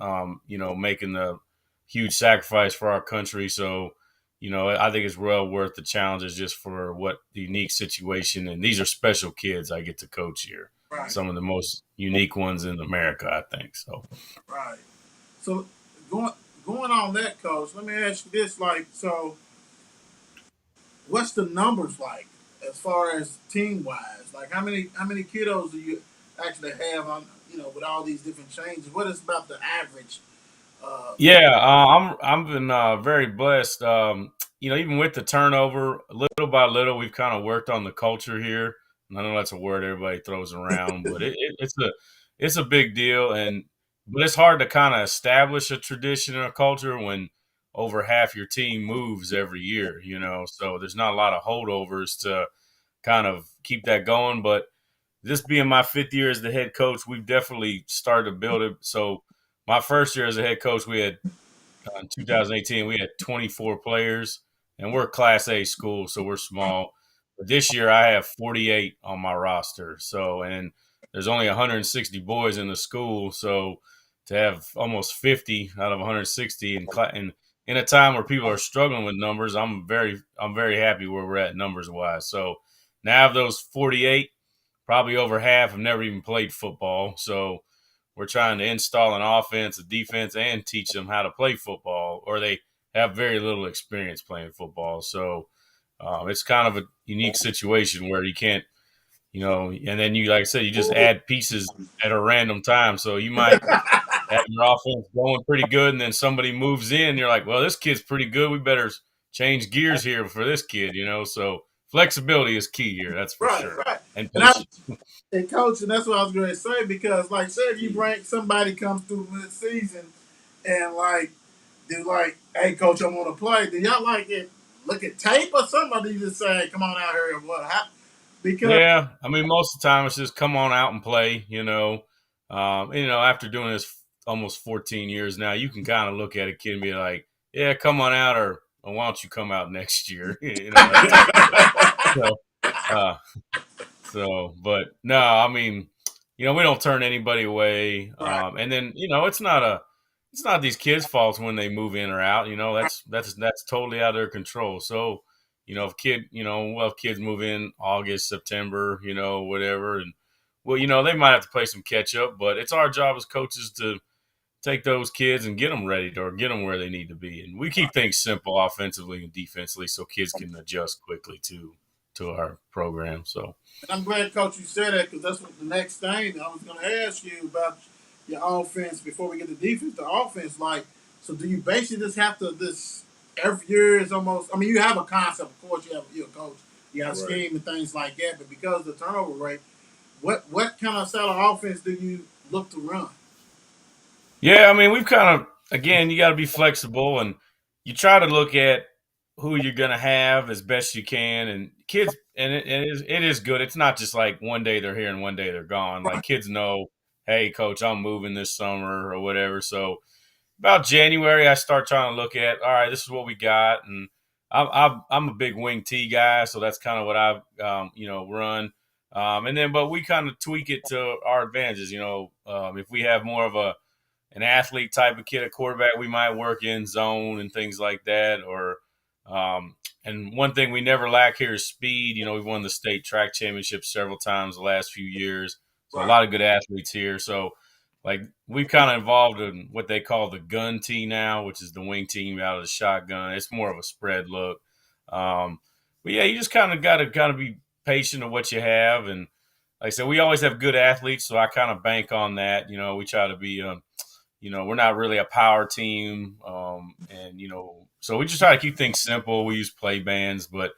making the huge sacrifice for our country. So I think it's well worth the challenges just for what the unique situation, and these are special kids I get to coach here. Right, Some of the most unique ones in America, I think. So right. So going going on that, Coach. Let me ask you this: like, so what's the numbers like as far as team wise? Like, how many kiddos do you actually have on with all these different changes? What is about the average? Yeah, I'm been very blessed. Even with the turnover, little by little, we've kind of worked on the culture here. And I know that's a word everybody throws around, but it's a big deal, and but it's hard to kind of establish a tradition and a culture when over half your team moves every year. So there's not a lot of holdovers to kind of keep that going. But this being my fifth year as the head coach, we've definitely started to build it. So my first year as a head coach, we had in 2018, we had 24 players, and we're a Class A school, so we're small. But this year, I have 48 on my roster. So, and there's only 160 boys in the school, so to have almost 50 out of 160 in a time where people are struggling with numbers, I'm very happy where we're at numbers wise. So now of those 48, probably over half have never even played football. So we're trying to install an offense, a defense, and teach them how to play football, or they have very little experience playing football. So it's kind of a unique situation where you can't, and then you, like I said, you just add pieces at a random time. So you might have your offense going pretty good, and then somebody moves in. You're like, well, this kid's pretty good. We better change gears here for this kid. So flexibility is key here. That's for Right, sure. right. And And I patience. and coach, and that's what I was going to say because, like, say if you bring somebody comes through mid season and do hey coach, I want to play. Do y'all like it? Look at tape or somebody just say, come on out here and what? Because Yeah, I mean, most of the time it's just come on out and play. After doing this almost 14 years now, you can kind of look at a kid and be like, "Yeah, come on out," or "Why don't you come out next year?" That type of thing. So, uh, but no, I mean, we don't turn anybody away. right, And then it's not these kids' faults when they move in or out. That's totally out of their control. So, if kids move in August, September, whatever, and well, they might have to play some catch up, but it's our job as coaches to take those kids and get them ready or get them where they need to be. And we keep things simple offensively and defensively so kids can adjust quickly to our program. So. and I'm glad coach you said that because that's what the next thing I was going to ask you about your offense before we get to defense. The offense, like, so do you basically just have to this every year is almost? I mean, you have a concept, of course. You're a coach. You have a Right. scheme and things like that. But because of the turnover rate, what kind of style of offense do you look to run? Yeah, I mean, we've kind of again, you got to be flexible, and you try to look at who you're going to have as best you can. And kids, and it is good. It's not just like one day they're here and one day they're gone. Like kids know, hey, coach, I'm moving this summer or whatever. So about January, I start trying to look at, all right, this is what we got, and I'm a big wing T guy, so that's kind of what I've run. But we kind of tweak it to our advantages. If we have more of an athlete type of kid at quarterback, we might work in zone and things like that. And one thing we never lack here is speed. We've won the state track championship several times the last few years. So a Right. lot of good athletes here. So like we've kind of involved in what they call the gun tee now, which is the wing team out of the shotgun. It's more of a spread look. But yeah, you just kind of got to be patient of what you have. And like I said, we always have good athletes. So I kind of bank on that. We try to be, we're not really a power team. So we just try to keep things simple. We use play bands, but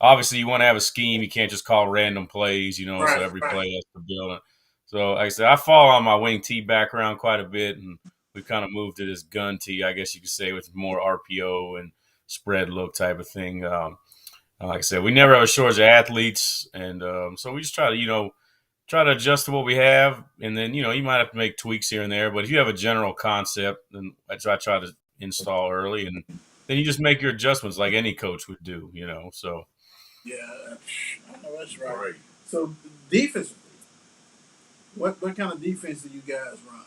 obviously you want to have a scheme. You can't just call random plays, so Right. every Right. play has to build it. So like I said, I fall on my wing T background quite a bit, and we've kind of moved to this gun T, I guess you could say, with more RPO and spread look type of thing. Like I said, we never have a shortage of athletes, and so we just try to adjust to what we have, and then you might have to make tweaks here and there. But if you have a general concept, then I try to install early, and then you just make your adjustments like any coach would do. So. Yeah, I know that's right. Right. So defensively, what kind of defense do you guys run?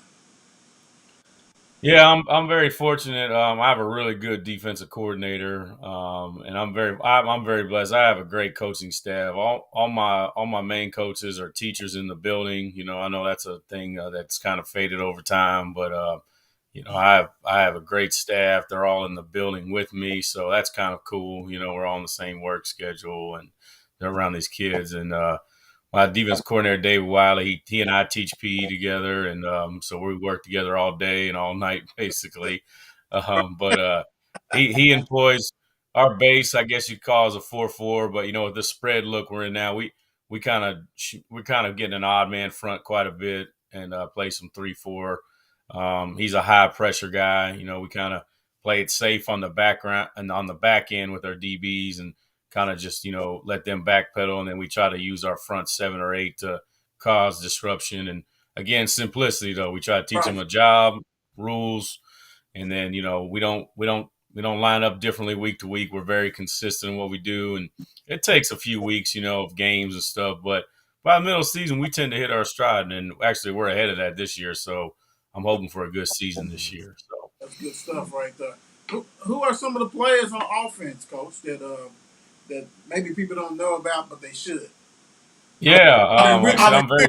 Yeah, I'm very fortunate. I have a really good defensive coordinator, and I'm very blessed. I have a great coaching staff. All my main coaches are teachers in the building. I know that's a thing that's kind of faded over time, but I have a great staff. They're all in the building with me, so that's kind of cool. We're all on the same work schedule, and they're around these kids, and my defense coordinator David Wiley. He and I teach PE together, and so we work together all day and all night basically. But he employs our base, I guess you call is a 4-4, but with the spread look we're in now, we're kind of getting an odd man front quite a bit and play some 3-4. He's a high pressure guy. We kind of play it safe on the background and on the back end with our DBs and kind of just let them backpedal, and then we try to use our front 7 or 8 to cause disruption. And again, simplicity though. We try to teach them Right. a job, rules, and then we don't line up differently week to week. We're very consistent in what we do, and it takes a few weeks, of games and stuff. But by the middle of the season, we tend to hit our stride, and actually we're ahead of that this year. So I'm hoping for a good season this year. So That's good stuff right there. Who are some of the players on offense, Coach, that maybe people don't know about, but they should? yeah, like I said, Are I'm very.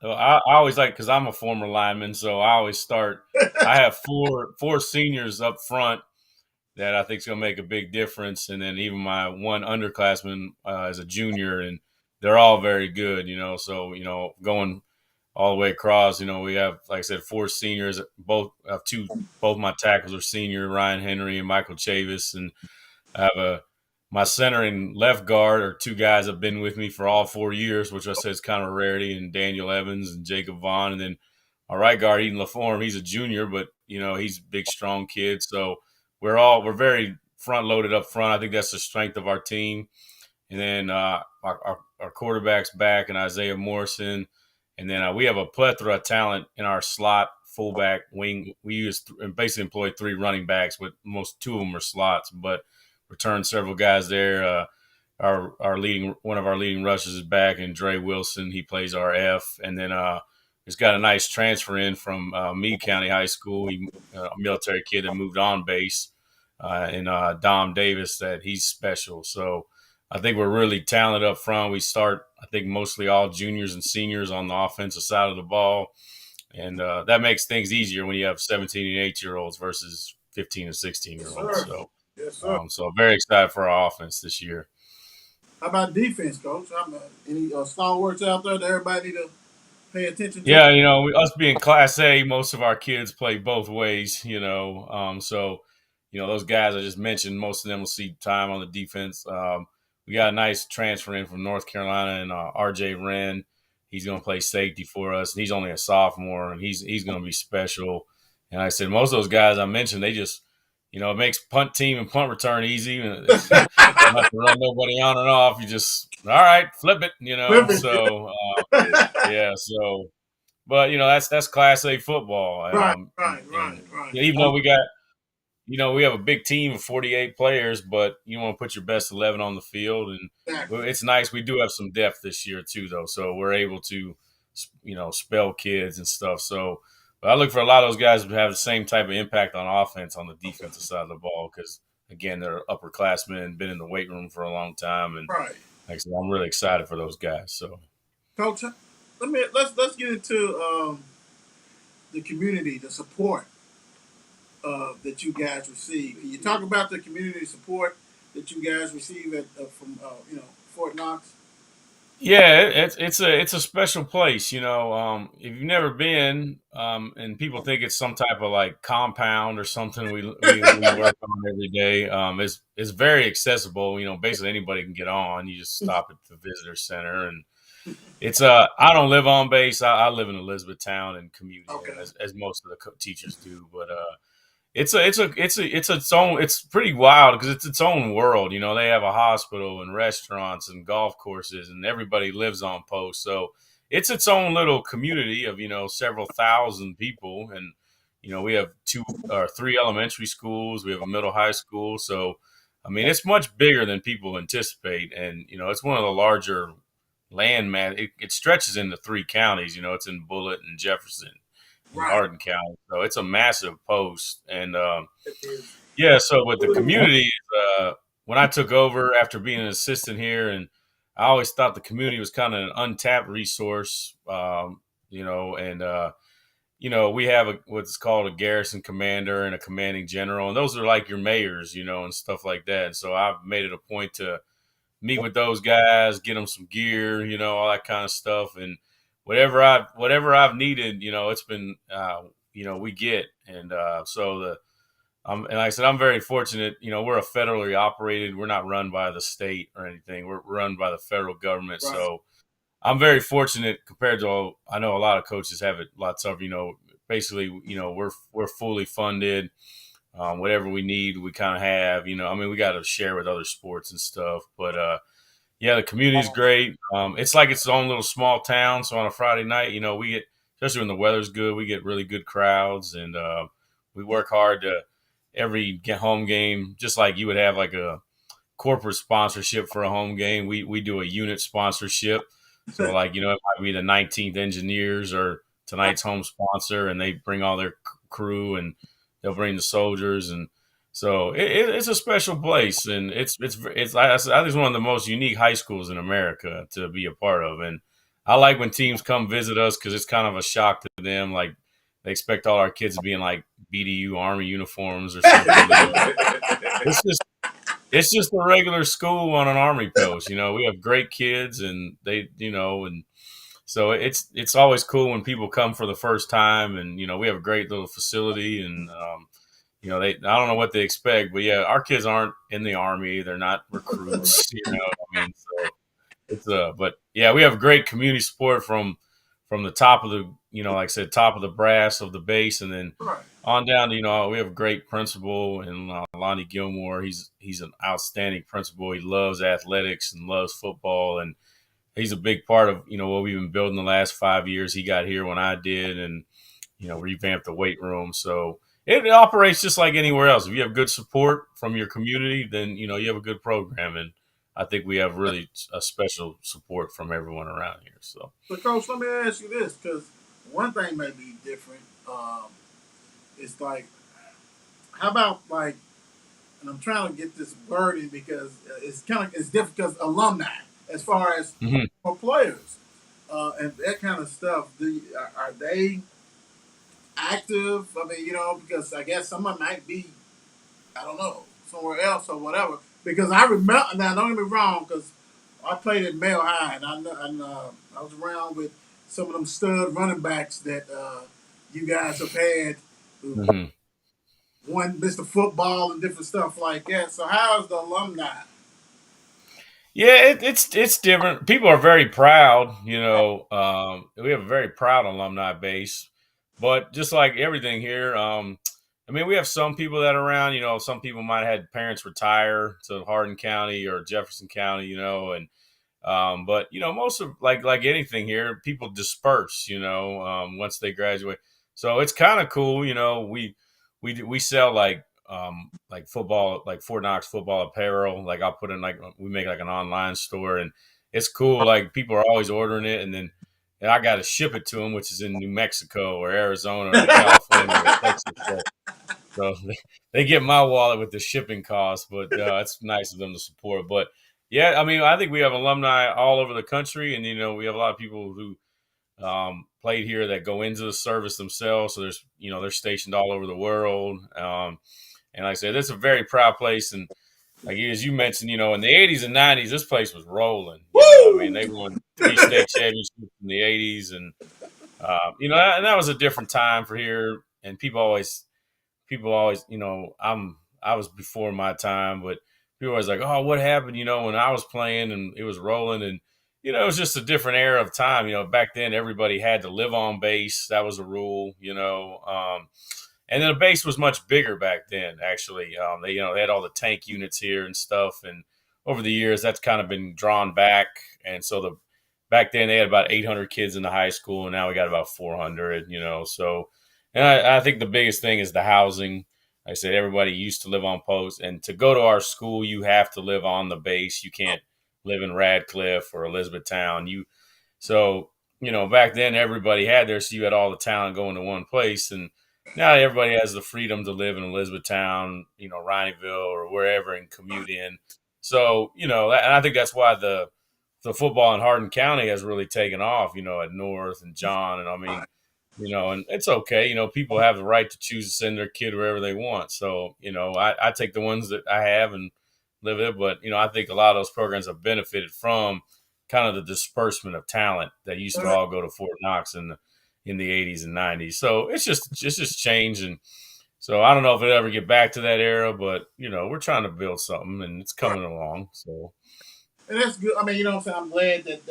they I always like because I'm a former lineman, so I always start. I have four seniors up front that I think is going to make a big difference. And then even my one underclassman as a junior, and they're all very good, So, going all the way across, we have, like I said, 4 seniors. Both my tackles are senior, Ryan Henry and Michael Chavis. And I have my center and left guard are 2 guys that have been with me for all 4 years, which I said is kind of a rarity, and Daniel Evans and Jacob Vaughn. And then my right guard, Eden LaForme, he's a junior, but, he's a big, strong kid. So, we're very front loaded up front. I think that's the strength of our team. And then our quarterback's back and Isaiah Morrison. And then we have a plethora of talent in our slot, fullback, wing. We basically employ 3 running backs, but 2 of them are slots, but returned several guys there. One of our leading rushers is back, and Dre Wilson. He plays our F. And then he's got a nice transfer in from Meade County High School. A military kid that moved on base, and Dom Davis, that he's special. So I think we're really talented up front. We start, I think, mostly all juniors and seniors on the offensive side of the ball. And that makes things easier when you have 17 and 8-year-olds versus 15 and Yes, 16-year-olds. sir. So, Yes, sir. so very excited for our offense this year. How about defense, Coach? Any stalwarts out there that everybody need to pay attention to? Yeah, us being Class A, most of our kids play both ways. So those guys I just mentioned, most of them will see time on the defense. We got a nice transfer in from North Carolina, and R.J. Wren. He's going to play safety for us. He's only a sophomore, and he's going to be special. And like I said, most of those guys I mentioned, they just it makes punt team and punt return easy. You don't have to run nobody on and off. You just all right, flip it. So. Yeah, so, but that's Class A football. Right, And, right, right, right. yeah, even though we have a big team of 48 players, but you want to put your best 11 on the field, and Exactly. it's nice. We do have some depth this year too, though, so we're able to, spell kids and stuff. So, but I look for a lot of those guys to have the same type of impact on offense on the defensive side of the ball because again, they're upperclassmen, been in the weight room for a long time, and Right. like I said, I'm really excited for those guys. So. Coach, let's get into the community, the support that you guys receive. Can you talk about the community support that you guys receive from Fort Knox? Yeah, it's a special place. If you've never been, and people think it's some type of like compound or something we work on every day. It's very accessible. Basically anybody can get on. You just stop at the visitor center, and it's I don't live on base. I live in Elizabethtown and commute Okay. in as most of the teachers do, but it's its own. It's pretty wild because it's its own world. They have a hospital and restaurants and golf courses, and everybody lives on post. So it's its own little community of several thousand people, and we have 2 or 3 elementary schools. We have a middle high school. So I mean, it's much bigger than people anticipate, and it's one of the larger land mass. It stretches into 3 counties. It's in Bullitt and Jefferson in Right. Hardin County. So it's a massive post. And It is. yeah, so with the community, when I took over after being an assistant here, and I always thought the community was kind of an untapped resource, and we have what's called a garrison commander and a commanding general, and those are like your mayors, and stuff like that. And so I've made it a point to meet with those guys, get them some gear, all that kind of stuff, and whatever I've needed, it's been we get, and so and like I said, I'm very fortunate. We're a federally operated. We're not run by the state or anything. We're run by the federal government. Right. So I'm very fortunate compared to I know a lot of coaches have it lots of. Basically, we're fully funded. Whatever we need, we kind of have. We got to share with other sports and stuff. But yeah, the community is great. It's like its own little small town. So on a Friday night, we get, especially when the weather's good, we get really good crowds, and we work hard to every home game, just like you would have like a corporate sponsorship for a home game. We do a unit sponsorship. So like, it might be the 19th Engineers or tonight's home sponsor, and they bring all their crew, and they'll bring the soldiers, and so it's a special place, and it's I think it's one of the most unique high schools in America to be a part of, and I like when teams come visit us because it's kind of a shock to them. Like they expect all our kids to be in like BDU Army uniforms or something. It's just a regular school on an Army post. We have great kids, and they and so it's always cool when people come for the first time, and we have a great little facility, and I don't know what they expect, but yeah, our kids aren't in the Army, they're not recruits, so it's but yeah, we have great community support from the top of the like I said, top of the brass of the base, and then Right. on down to we have a great principal in Lonnie Gilmore. He's an outstanding principal. He loves athletics and loves football, and he's a big part of what we've been building the last 5 years. He got here when I did, and revamped the weight room. So it operates just like anywhere else. If you have good support from your community, then you have a good program, and I think we have really a special support from everyone around here. So, Coach, let me ask you this, because one thing may be different. It's like, how about like, and I'm trying to get this wording because it's different because alumni, as far as for players, and that kind of stuff. Are they active? I mean, because I guess some of them might be, I don't know, somewhere else or whatever. Because I remember, now don't get me wrong, because I played at Male High, and I was around with some of them stud running backs that you guys have had, who won Mr. Football and different stuff like that. So how is the alumni? yeah, it's different. People are very proud. We have a very proud alumni base, but just like everything here, we have some people that are around. Some people might have had parents retire to Hardin County or Jefferson County. And but most of like anything here, people disperse. Once they graduate, so it's kind of cool. We sell like football, like Fort Knox football apparel. Like I'll put in we make like an online store, and it's cool. Like people are always ordering it, and I got to ship it to them, which is in New Mexico or Arizona or California or Texas. So they get my wallet with the shipping costs, but it's nice of them to support. But yeah, I think we have alumni all over the country, and we have a lot of people who played here that go into the service themselves. So there's they're stationed all over the world. And like I said, it's a very proud place. And like as you mentioned, in the 80s and 90s, this place was rolling. They won 3 state championships in the 80s, and and that was a different time for here. And people always, I was before my time, but people always like, oh, what happened? When I was playing and it was rolling, and it was just a different era of time. Back then everybody had to live on base. That was a rule. And then the base was much bigger back then. Actually, they had all the tank units here and stuff. And over the years, that's kind of been drawn back. And so back then they had about 800 kids in the high school, and now we got about 400. So, and I think the biggest thing is the housing. Like I said, everybody used to live on post, and to go to our school, you have to live on the base. You can't live in Radcliffe or Elizabethtown. Back then everybody had there, so you had all the talent going to one place, and now everybody has the freedom to live in Elizabethtown, Rineyville or wherever and commute in. So, and I think that's why the football in Hardin County has really taken off, at North and John. And and it's okay. People have the right to choose to send their kid wherever they want. So, I take the ones that I have, and live it. But I think a lot of those programs have benefited from kind of the disbursement of talent that used to all go to Fort Knox in the 80s and 90s. So it's just changed, and so I don't know if it'll ever get back to that era, but we're trying to build something, and it's Right. coming along. So And that's good. I mean, you know what I'm saying? I'm glad that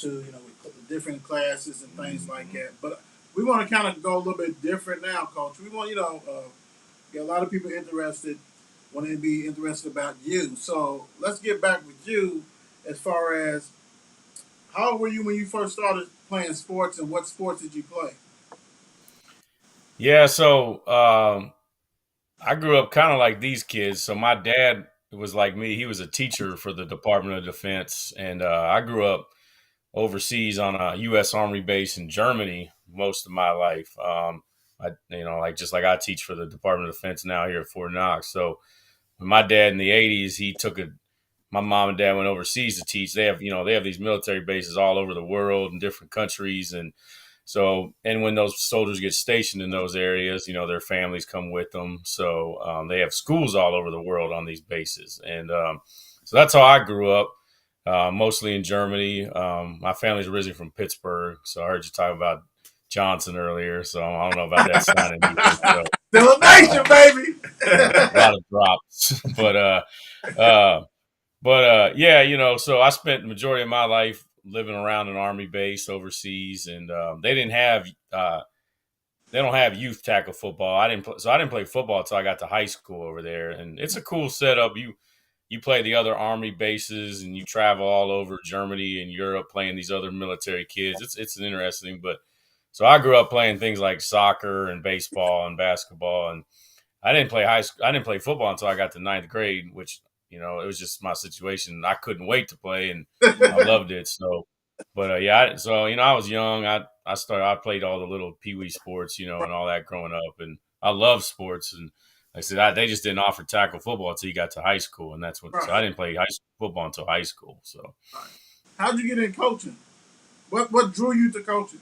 to with different classes and things like that. But we want to kind of go a little bit different now, Coach. We want get a lot of people interested, want to be interested about you. So let's get back with you as far as how old were you when you first started playing sports, and what sports did you play? yeah, so I grew up kind of like these kids. So my dad was like me; he was a teacher for the Department of Defense, and I grew up overseas on a U.S. Army base in Germany most of my life. Like just like I teach for the Department of Defense now here at Fort Knox. So when my dad in the '80s, he took a my mom and dad went overseas to teach. They have these military bases all over the world in different countries, and when those soldiers get stationed in those areas, their families come with them. So they have schools all over the world on these bases, and so that's how I grew up. Mostly in Germany. My family's originally from Pittsburgh, so I heard you talk about Johnson earlier. So I don't know about that signing either. So Still a nation, baby. a lot of drops, uh, yeah, so I spent the majority of my life living around an army base overseas, and they don't have youth tackle football. I didn't play football until I got to high school over there, and it's a cool setup. You play the other army bases, and you travel all over Germany and Europe playing these other military kids. It's an interesting, but so I grew up playing things like soccer and baseball and basketball, and I didn't play high school. I didn't play football until I got to ninth grade, which it was just my situation. I couldn't wait to play, and I loved it. So, but I was young. I played all the little pee wee sports, and all that growing up, and I love sports. And like I said, they just didn't offer tackle football until you got to high school, and that's when. So I Right. didn't play high school football until high school. So How'd you get in coaching? What drew you to coaching?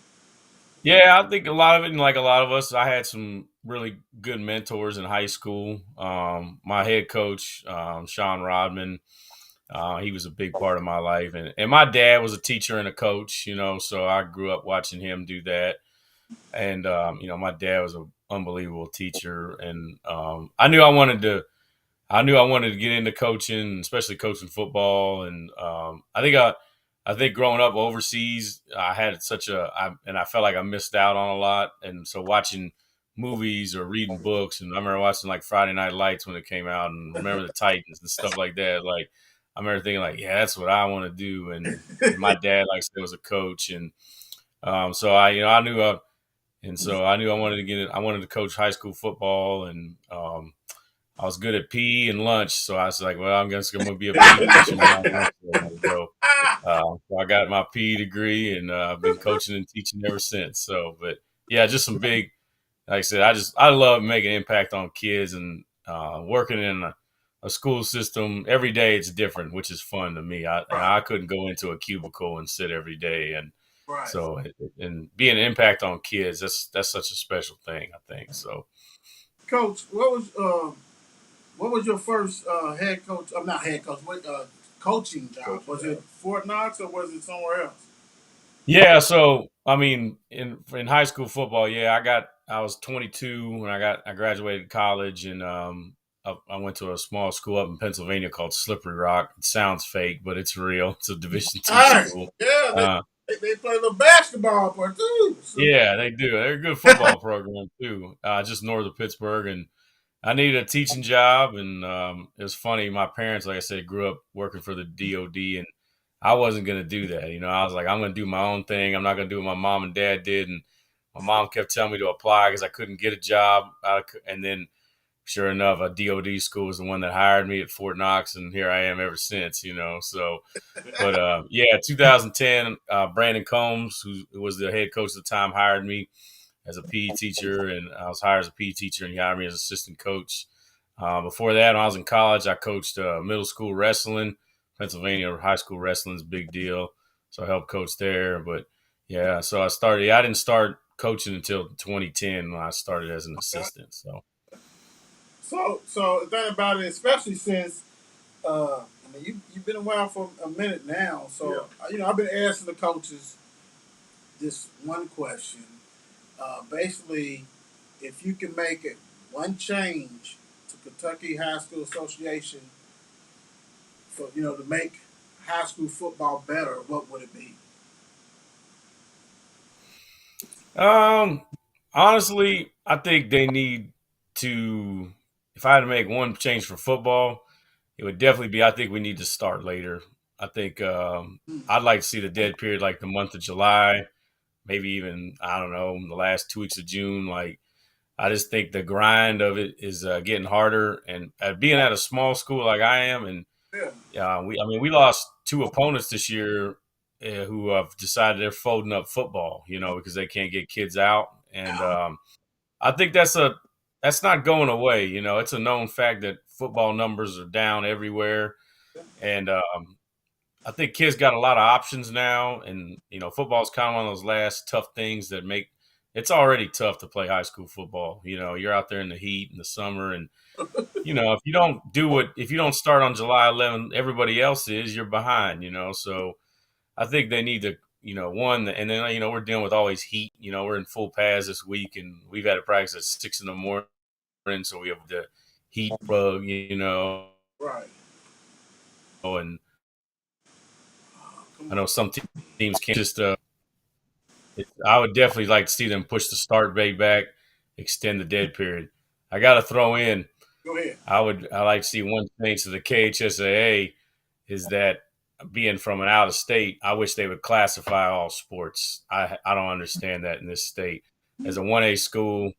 yeah, I think a lot of it, and like a lot of us, I had some really good mentors in high school. My head coach, Sean Rodman, he was a big part of my life, and my dad was a teacher and a coach, so I grew up watching him do that. And my dad was an unbelievable teacher, and I knew I wanted to get into coaching, especially coaching football. And I think growing up overseas, I had and I felt like I missed out on a lot. And so watching movies or reading books, and I remember watching like Friday Night Lights when it came out, and remember the Titans and stuff like that. Like I remember thinking like, yeah, that's what I want to do. And my dad, like I said, was a coach, and so I knew I wanted to get it. I wanted to coach high school football, and I was good at PE and lunch, so I was like, well, I'm just going to be a PE coach. So, so I got my PE degree, and I've been coaching and teaching ever since. So, but yeah, just some big, like I said, I love making an impact on kids, and working in a school system every day. It's different, which is fun to me. I couldn't go into a cubicle and sit every day, and Right. so and being an impact on kids, that's such a special thing. I think so. Coach, what was your first head coach? I'm not head coach. What coaching job? Coaching Was job. it Fort Knox or was it somewhere else? Yeah, so I mean, in high school football, yeah, I was 22 when I graduated college, and I went to a small school up in Pennsylvania called Slippery Rock. It sounds fake, but it's real. It's a Division two Hey, school. yeah, Uh, they play a little basketball part too. So, yeah, they do. They're a good football program too. Just north of Pittsburgh, and I needed a teaching job, and it was funny. My parents, like I said, grew up working for the DoD, and I wasn't going to do that. I was like, I'm going to do my own thing. I'm not going to do what my mom and dad did. And my mom kept telling me to apply because I couldn't get a job. And then, sure enough, a DoD school was the one that hired me at Fort Knox, and here I am ever since. So, but yeah, 2010, Brandon Combs, who was the head coach at the time, hired me as a PE teacher, and I was hired as a PE teacher, and he hired me as assistant coach. Before that, when I was in college, I coached middle school wrestling. Pennsylvania high school wrestling is a big deal, so I helped coach there. But yeah, so I started. I didn't start coaching until 2010 when I started as an assistant. So So the thing about it, especially since I mean you've been around for a minute now, so I've been asking the coaches this one question. Basically, if you can make it one change to Kentucky High School Association for to make high school football better, what would it be? Um, Honestly, I think they need to. If I had to make one change for football, it would definitely be. I think we need to start later. I think Hmm. I'd like to see the dead period like the month of July, maybe even I don't know the last 2 weeks of June. Like I just think the grind of it is getting harder, and being at a small school like I am, and Yeah. we lost two opponents this year who have decided they're folding up football, because they can't get kids out, and I think that's not going away. It's a known fact that football numbers are down everywhere, and I think kids got a lot of options now, and football is kind of one of those last tough things that make it's already tough to play high school football. You're out there in the heat in the summer, and if you don't start on July 11th, everybody else is, you're behind. So I think they need to, one, and then we're dealing with all these heat. We're in full pads this week, and we've had to practice at 6 in the morning, so we have the heat bug. Right. And Come I on. know some teams can't just. I would definitely like to see them push the start date back, extend the dead period. I got to throw in. Go ahead. I like to see one thing to the KHSAA is that being from an out of state, I wish they would classify all sports. I don't understand that in this state. As a 1A school,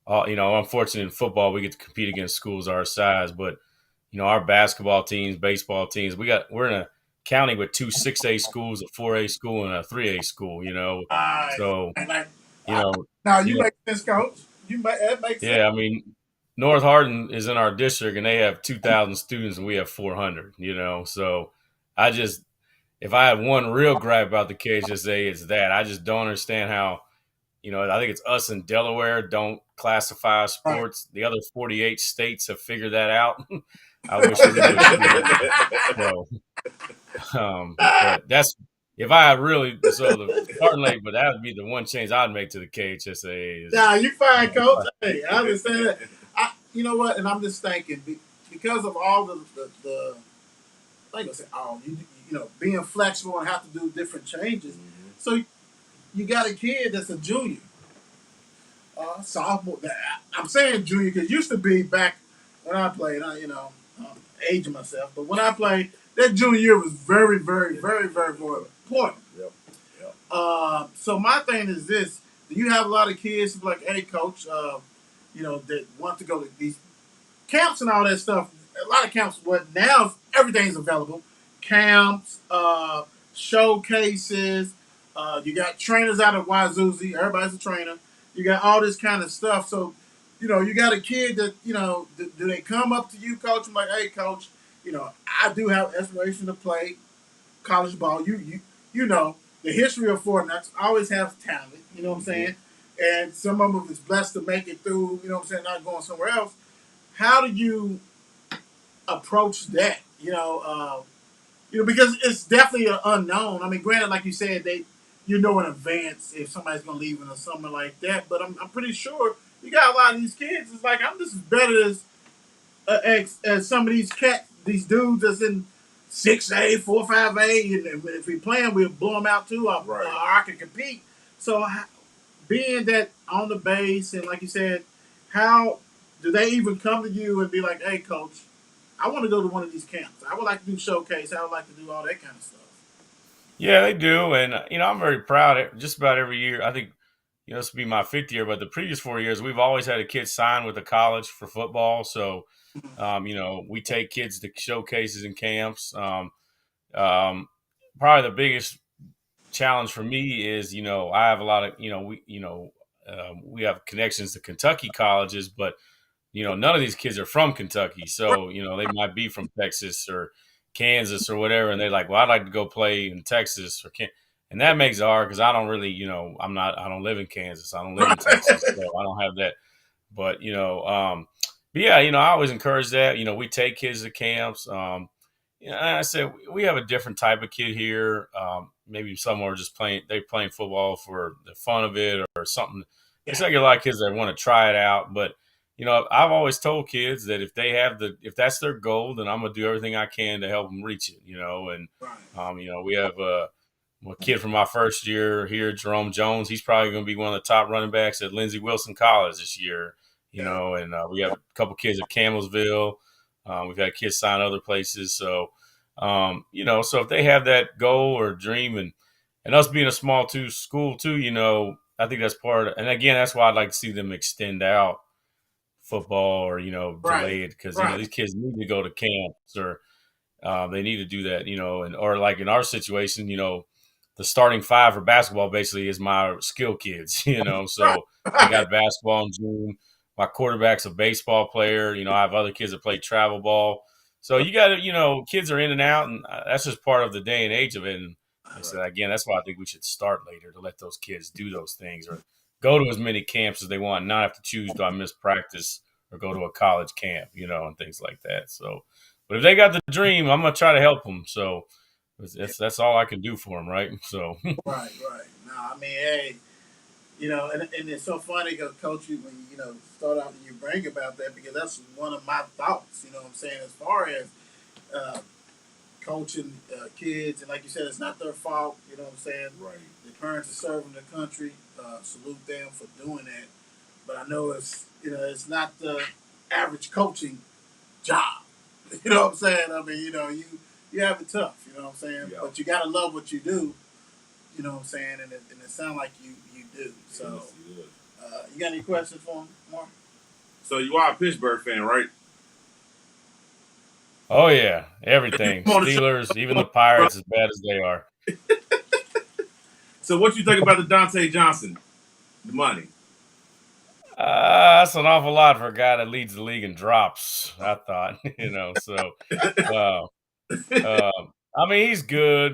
unfortunately in football we get to compete against schools our size, but our basketball teams, baseball teams, we're in a county with two 6A schools, a 4A school, and a 3A school. Right. So And like, you I, know, now you you know, make sense, coach. That makes sense. yeah. I mean, North Hardin is in our district, and they have 2,000 students, and we have 400. So I just if I had one real gripe about the KHSA, it's that I just don't understand how. I think it's us in Delaware don't classify Right. sports. The other 48 states have figured that out. I wish we would too. So, but that's if I had really so the starting late, but that would be the one change I'd make to the KHSA is Nah, you fine, coach. Hey, I understand that. You know what? And I'm just thinking because of all the like I said, all being flexible and have to do different changes. So you got a kid that's a junior, sophomore. I'm saying junior because it used to be back when I played. I'm aging myself, but when I played, that junior year was very, very, very, very, very important. Yep. Yep. So my thing is this: do you have a lot of kids who like, hey, coach, that want to go to these camps and all that stuff? A lot of camps, but now everything's available. Camps, showcases. You got trainers out of Wazoozy. Everybody's a trainer. You got all this kind of stuff. So, you got a kid that, do they come up to you, coach? I'm like, hey, coach, I do have aspiration to play college ball. The history of Fort Knox always has talent. You know what I'm saying? And some of them is blessed to make it through. You know what I'm saying? Not going somewhere else. How do you approach that? Because it's definitely an unknown. I mean, granted, like you said, in advance if somebody's gonna leave or something like that. But I'm pretty sure you got a lot of these kids. It's like I'm just as better as some of these dudes that's in 6A, 4, 5A, and if we play them, we'll blow them out too. Or I can compete. So being that on the base and like you said, how do they even come to you and be like, "Hey, coach, I want to go to one of these camps. I would like to do showcase. I would like to do all that kind of stuff." Yeah, they do, and I'm very proud. Just about every year, I think this will be my fifth year, but the previous 4 years, we've always had a kid sign with a college for football. So, we take kids to showcases and camps. Probably the biggest challenge for me is, I have a lot of, we have connections to Kentucky colleges, but none of these kids are from Kentucky. So, they might be from Texas or Kansas or whatever. And they're like, well, I'd like to go play in Texas and that makes it hard because I don't really, I don't live in Kansas. I don't live in Texas. So I don't have that. But, but yeah, I always encourage that. We take kids to camps. I said we have a different type of kid here. Maybe some are just they're playing football for the fun of it or something. It's like a lot of kids that want to try it out. But, I've always told kids that if that's their goal, then I'm going to do everything I can to help them reach it, And, Right. we have a kid from my first year here, Jerome Jones. He's probably going to be one of the top running backs at Lindsey Wilson College this year, Yeah. And we have a couple kids at Campbellsville. We've had kids sign other places. So, so if they have that goal or dream and us being a small school too, I think that's and again, that's why I'd like to see them extend out football or, Right. delay it because, Right. these kids need to go to camps or they need to do that, or like in our situation, the starting five for basketball basically is my skill kids, Right. so I Right. got basketball in June. My quarterback's a baseball player. I have other kids that play travel ball. So you got to, kids are in and out, and that's just part of the day and age of it. And I said, again, that's why I think we should start later to let those kids do those things or go to as many camps as they want, and not have to choose, do I miss practice or go to a college camp, and things like that. So, but if they got the dream, I'm gonna try to help them. So that's all I can do for them, right? So Right. Right. No, I mean, hey, and it's so funny because Coach, you when start out and you bring about that because that's one of my thoughts. You know what I'm saying? As far as uh, coaching kids, and like you said, it's not their fault. You know what I'm saying? Right. The parents are serving the country. Salute them for doing that. But I know it's not the average coaching job. You know what I'm saying? I mean, you have it tough. You know what I'm saying? Yeah. But you gotta love what you do. You know what I'm saying? And it sounds like you do. So, Yes, you got any questions for him, Mark? so you are a Pittsburgh fan, right? oh yeah, everything. I'm on the show. Steelers, even the Pirates, as bad as they are. So what you think about the Dante Johnson, the money? That's an awful lot for a guy that leads the league in drops. I thought, So, uh, uh, I mean, he's good.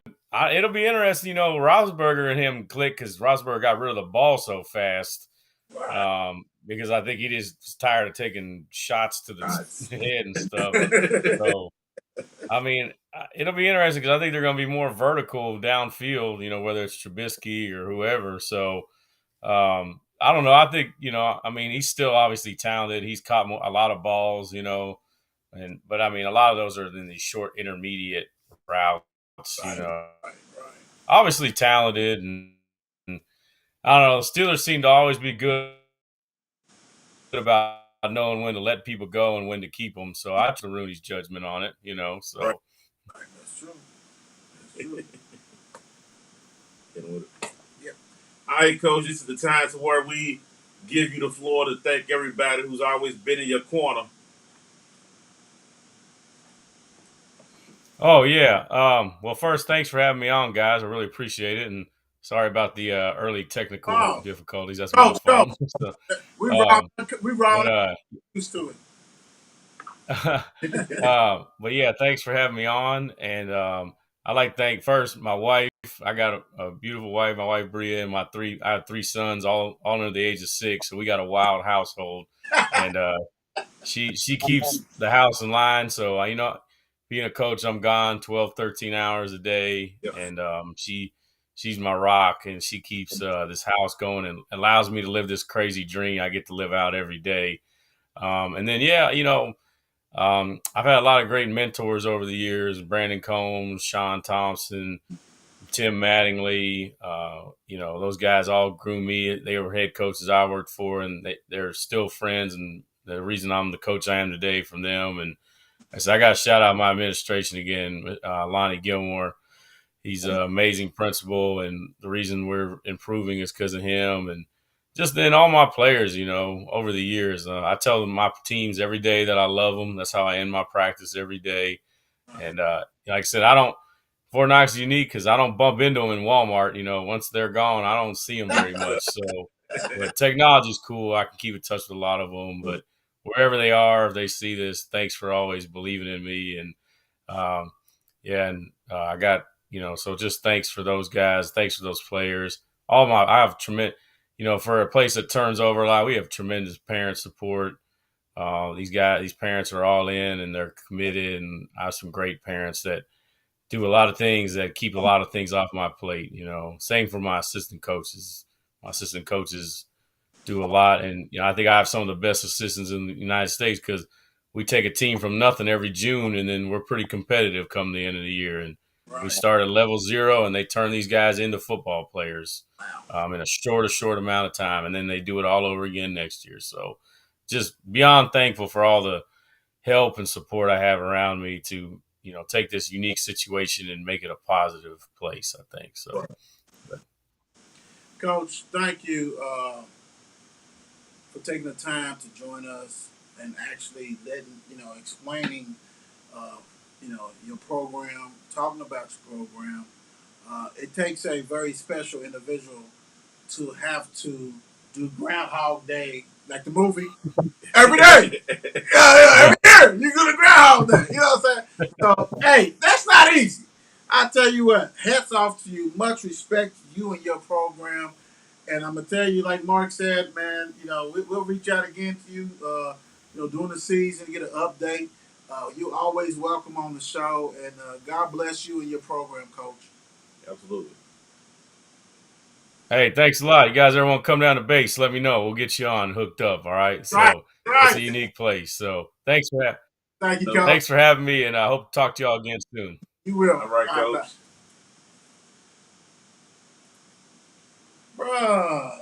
It'll be interesting, Rosberger and him click because Rosberger got rid of the ball so fast. Right. Because I think he just was tired of taking shots to the Guys. head and stuff. So, I mean, it'll be interesting because I think they're going to be more vertical downfield, whether it's Trubisky or whoever. So, I don't know. I think, I mean, he's still obviously talented. He's caught a lot of balls, but I mean, a lot of those are in these short intermediate routes, Right. Right. Right. obviously talented. And I don't know. The Steelers seem to always be good about knowing when to let people go and when to keep them. So I have to ruin his judgment on it, so. Right. Right. That's true. That's true. Getting with it. Yep. All right, Coach. This is the time to where we give you the floor to thank everybody who's always been in your corner. Oh yeah. Well, first, thanks for having me on, guys. I really appreciate it, and sorry about the early technical Oh, difficulties. That's my go, go. fault. So, We round, um, we but round used to it. but yeah, thanks for having me on, and I like to thank first my wife. I got a beautiful wife, my wife Bria, and I have three sons, all under the age of 6. So we got a wild household, and she keeps the house in line. So being a coach, I'm gone 12, 13 hours a day, Yeah. and she's my rock, and she keeps this house going and allows me to live this crazy dream I get to live out every day. And then I've had a lot of great mentors over the years: Brandon Combs, Sean Thompson, Tim Mattingly. Those guys all grew me. They were head coaches I worked for, and they're still friends. And the reason I'm the coach I am today from them. And I got to shout out my administration again, Lonnie Gilmore. He's an amazing principal, and the reason we're improving is because of him. And just then all my players, over the years, I tell them my teams every day that I love them. That's how I end my practice every day. And like I said, Fort Knox is unique because I don't bump into them in Walmart. Once they're gone, I don't see them very much. So, but technology is cool. I can keep in touch with a lot of them. But wherever they are, if they see this, thanks for always believing in me. And I got so just thanks for those guys. Thanks for those players. I have tremendous. For a place that turns over a lot, we have tremendous parent support. These parents are all in and they're committed, and I have some great parents that do a lot of things that keep a lot of things off my plate. Same for my assistant coaches. My assistant coaches do a lot, and I think I have some of the best assistants in the United States because we take a team from nothing every June, and then we're pretty competitive come the end of the year. And we start at level 0, and they turn these guys into football players in a short amount of time, and then they do it all over again next year. So just beyond thankful for all the help and support I have around me to take this unique situation and make it a positive place, I think. So, Coach, thank you for taking the time to join us and actually explaining, your program, talking about your program. It takes a very special individual to have to do Groundhog Day, like the movie, every day. Every year you do the Groundhog Day. You know what I'm saying? So, hey, that's not easy. I tell you what, hats off to you. Much respect to you and your program. And I'm gonna tell you, like Mark said, man, we'll reach out again to you, during the season to get an update. You're always welcome on the show, and God bless you and your program, Coach. Absolutely. Hey, thanks a lot. You guys ever want to come down to base, let me know. We'll get you on hooked up, all right? So It's a unique place. So thanks for Thank you, Coach. Thanks for having me, and I hope to talk to y'all again soon. You will. All right, Coach. Bruh,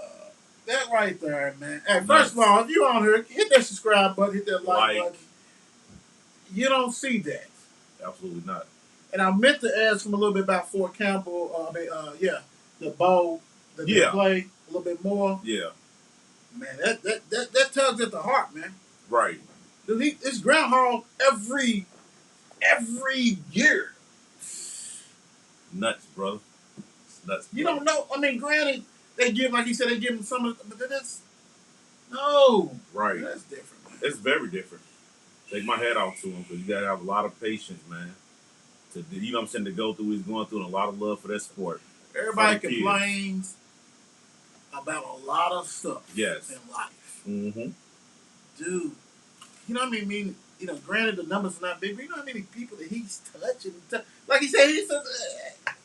that right there, man. Hey, first of all, if you on here, hit that subscribe button, hit that like button. You don't see that. Absolutely not. And I meant to ask him a little bit about Fort Campbell. The bowl that they play a little bit more. Yeah. Man, that tugs at the heart, man. Right. Dude, it's Groundhog every year. Nuts, brother. It's nuts. You don't know. I mean, granted, they give, like he said, they give him some of the, but that's no. Right. That's different, man. It's very different. Take my hat off to him because you got to have a lot of patience, man. To go through what he's going through, and a lot of love for that sport. Everybody complains about a lot of stuff in life. Mm-hmm. Dude, you know what I mean? Granted the numbers are not big, but you know how many people that he's touching? Like he said,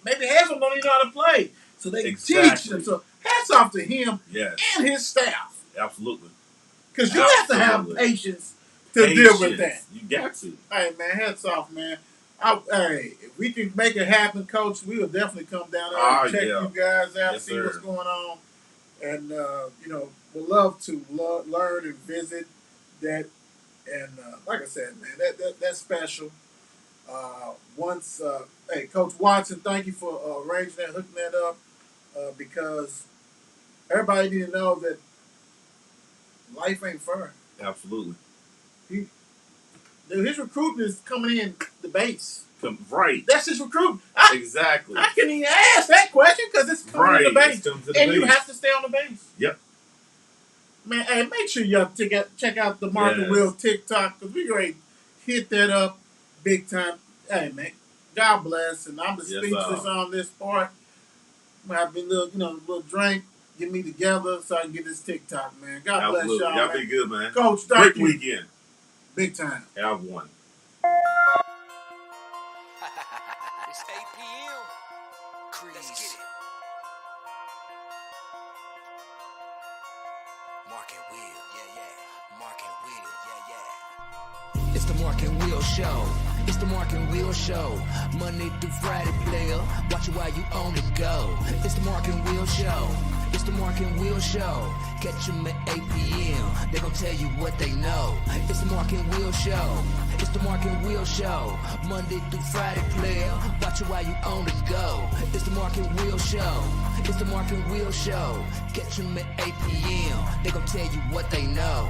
maybe half of them don't even know how to play. So they teach them. So hats off to him and his staff. Absolutely. Because you have to have patience to deal with that. You got to. Hey, man, hats off, man. If we can make it happen, Coach, we will definitely come down there and check you guys out, see what's going on. And, we'd love to learn and visit that. And like I said, man, that's special. Coach Watson, thank you for arranging that, hooking that up, because everybody need to know that life ain't fair. Absolutely. His recruitment is coming in the base. Right. That's his recruitment. Exactly. I can't even ask that question because it's coming in the base. And you have to stay on the base. Yep. Man, hey, make sure y'all check out the Mark and Will TikTok because we're going to hit that up big time. Hey, man, God bless. And I'm speechless on this part. I'm going to have a little drink, get me together so I can get this TikTok, man. God bless y'all. Y'all be good, man. Coach, thank you. Great weekend. Big time. Have one. It's 8 p.m. Let's get it. Mark and Will, yeah. Mark and Will, yeah. It's the Mark and Will Show. It's the Mark and Will Show. Monday through Friday, player. Watch it while you on the go. It's the Mark and Will Show. It's the Mark and Will Show. Catch them at 8 p.m. They gon' tell you what they know. It's the Mark and Will Show. It's the Mark and Will Show. Monday through Friday, player. Watch it while you on the go. It's the Mark and Will Show. It's the Mark and Will Show. Catch them at 8 p.m. They gon' tell you what they know.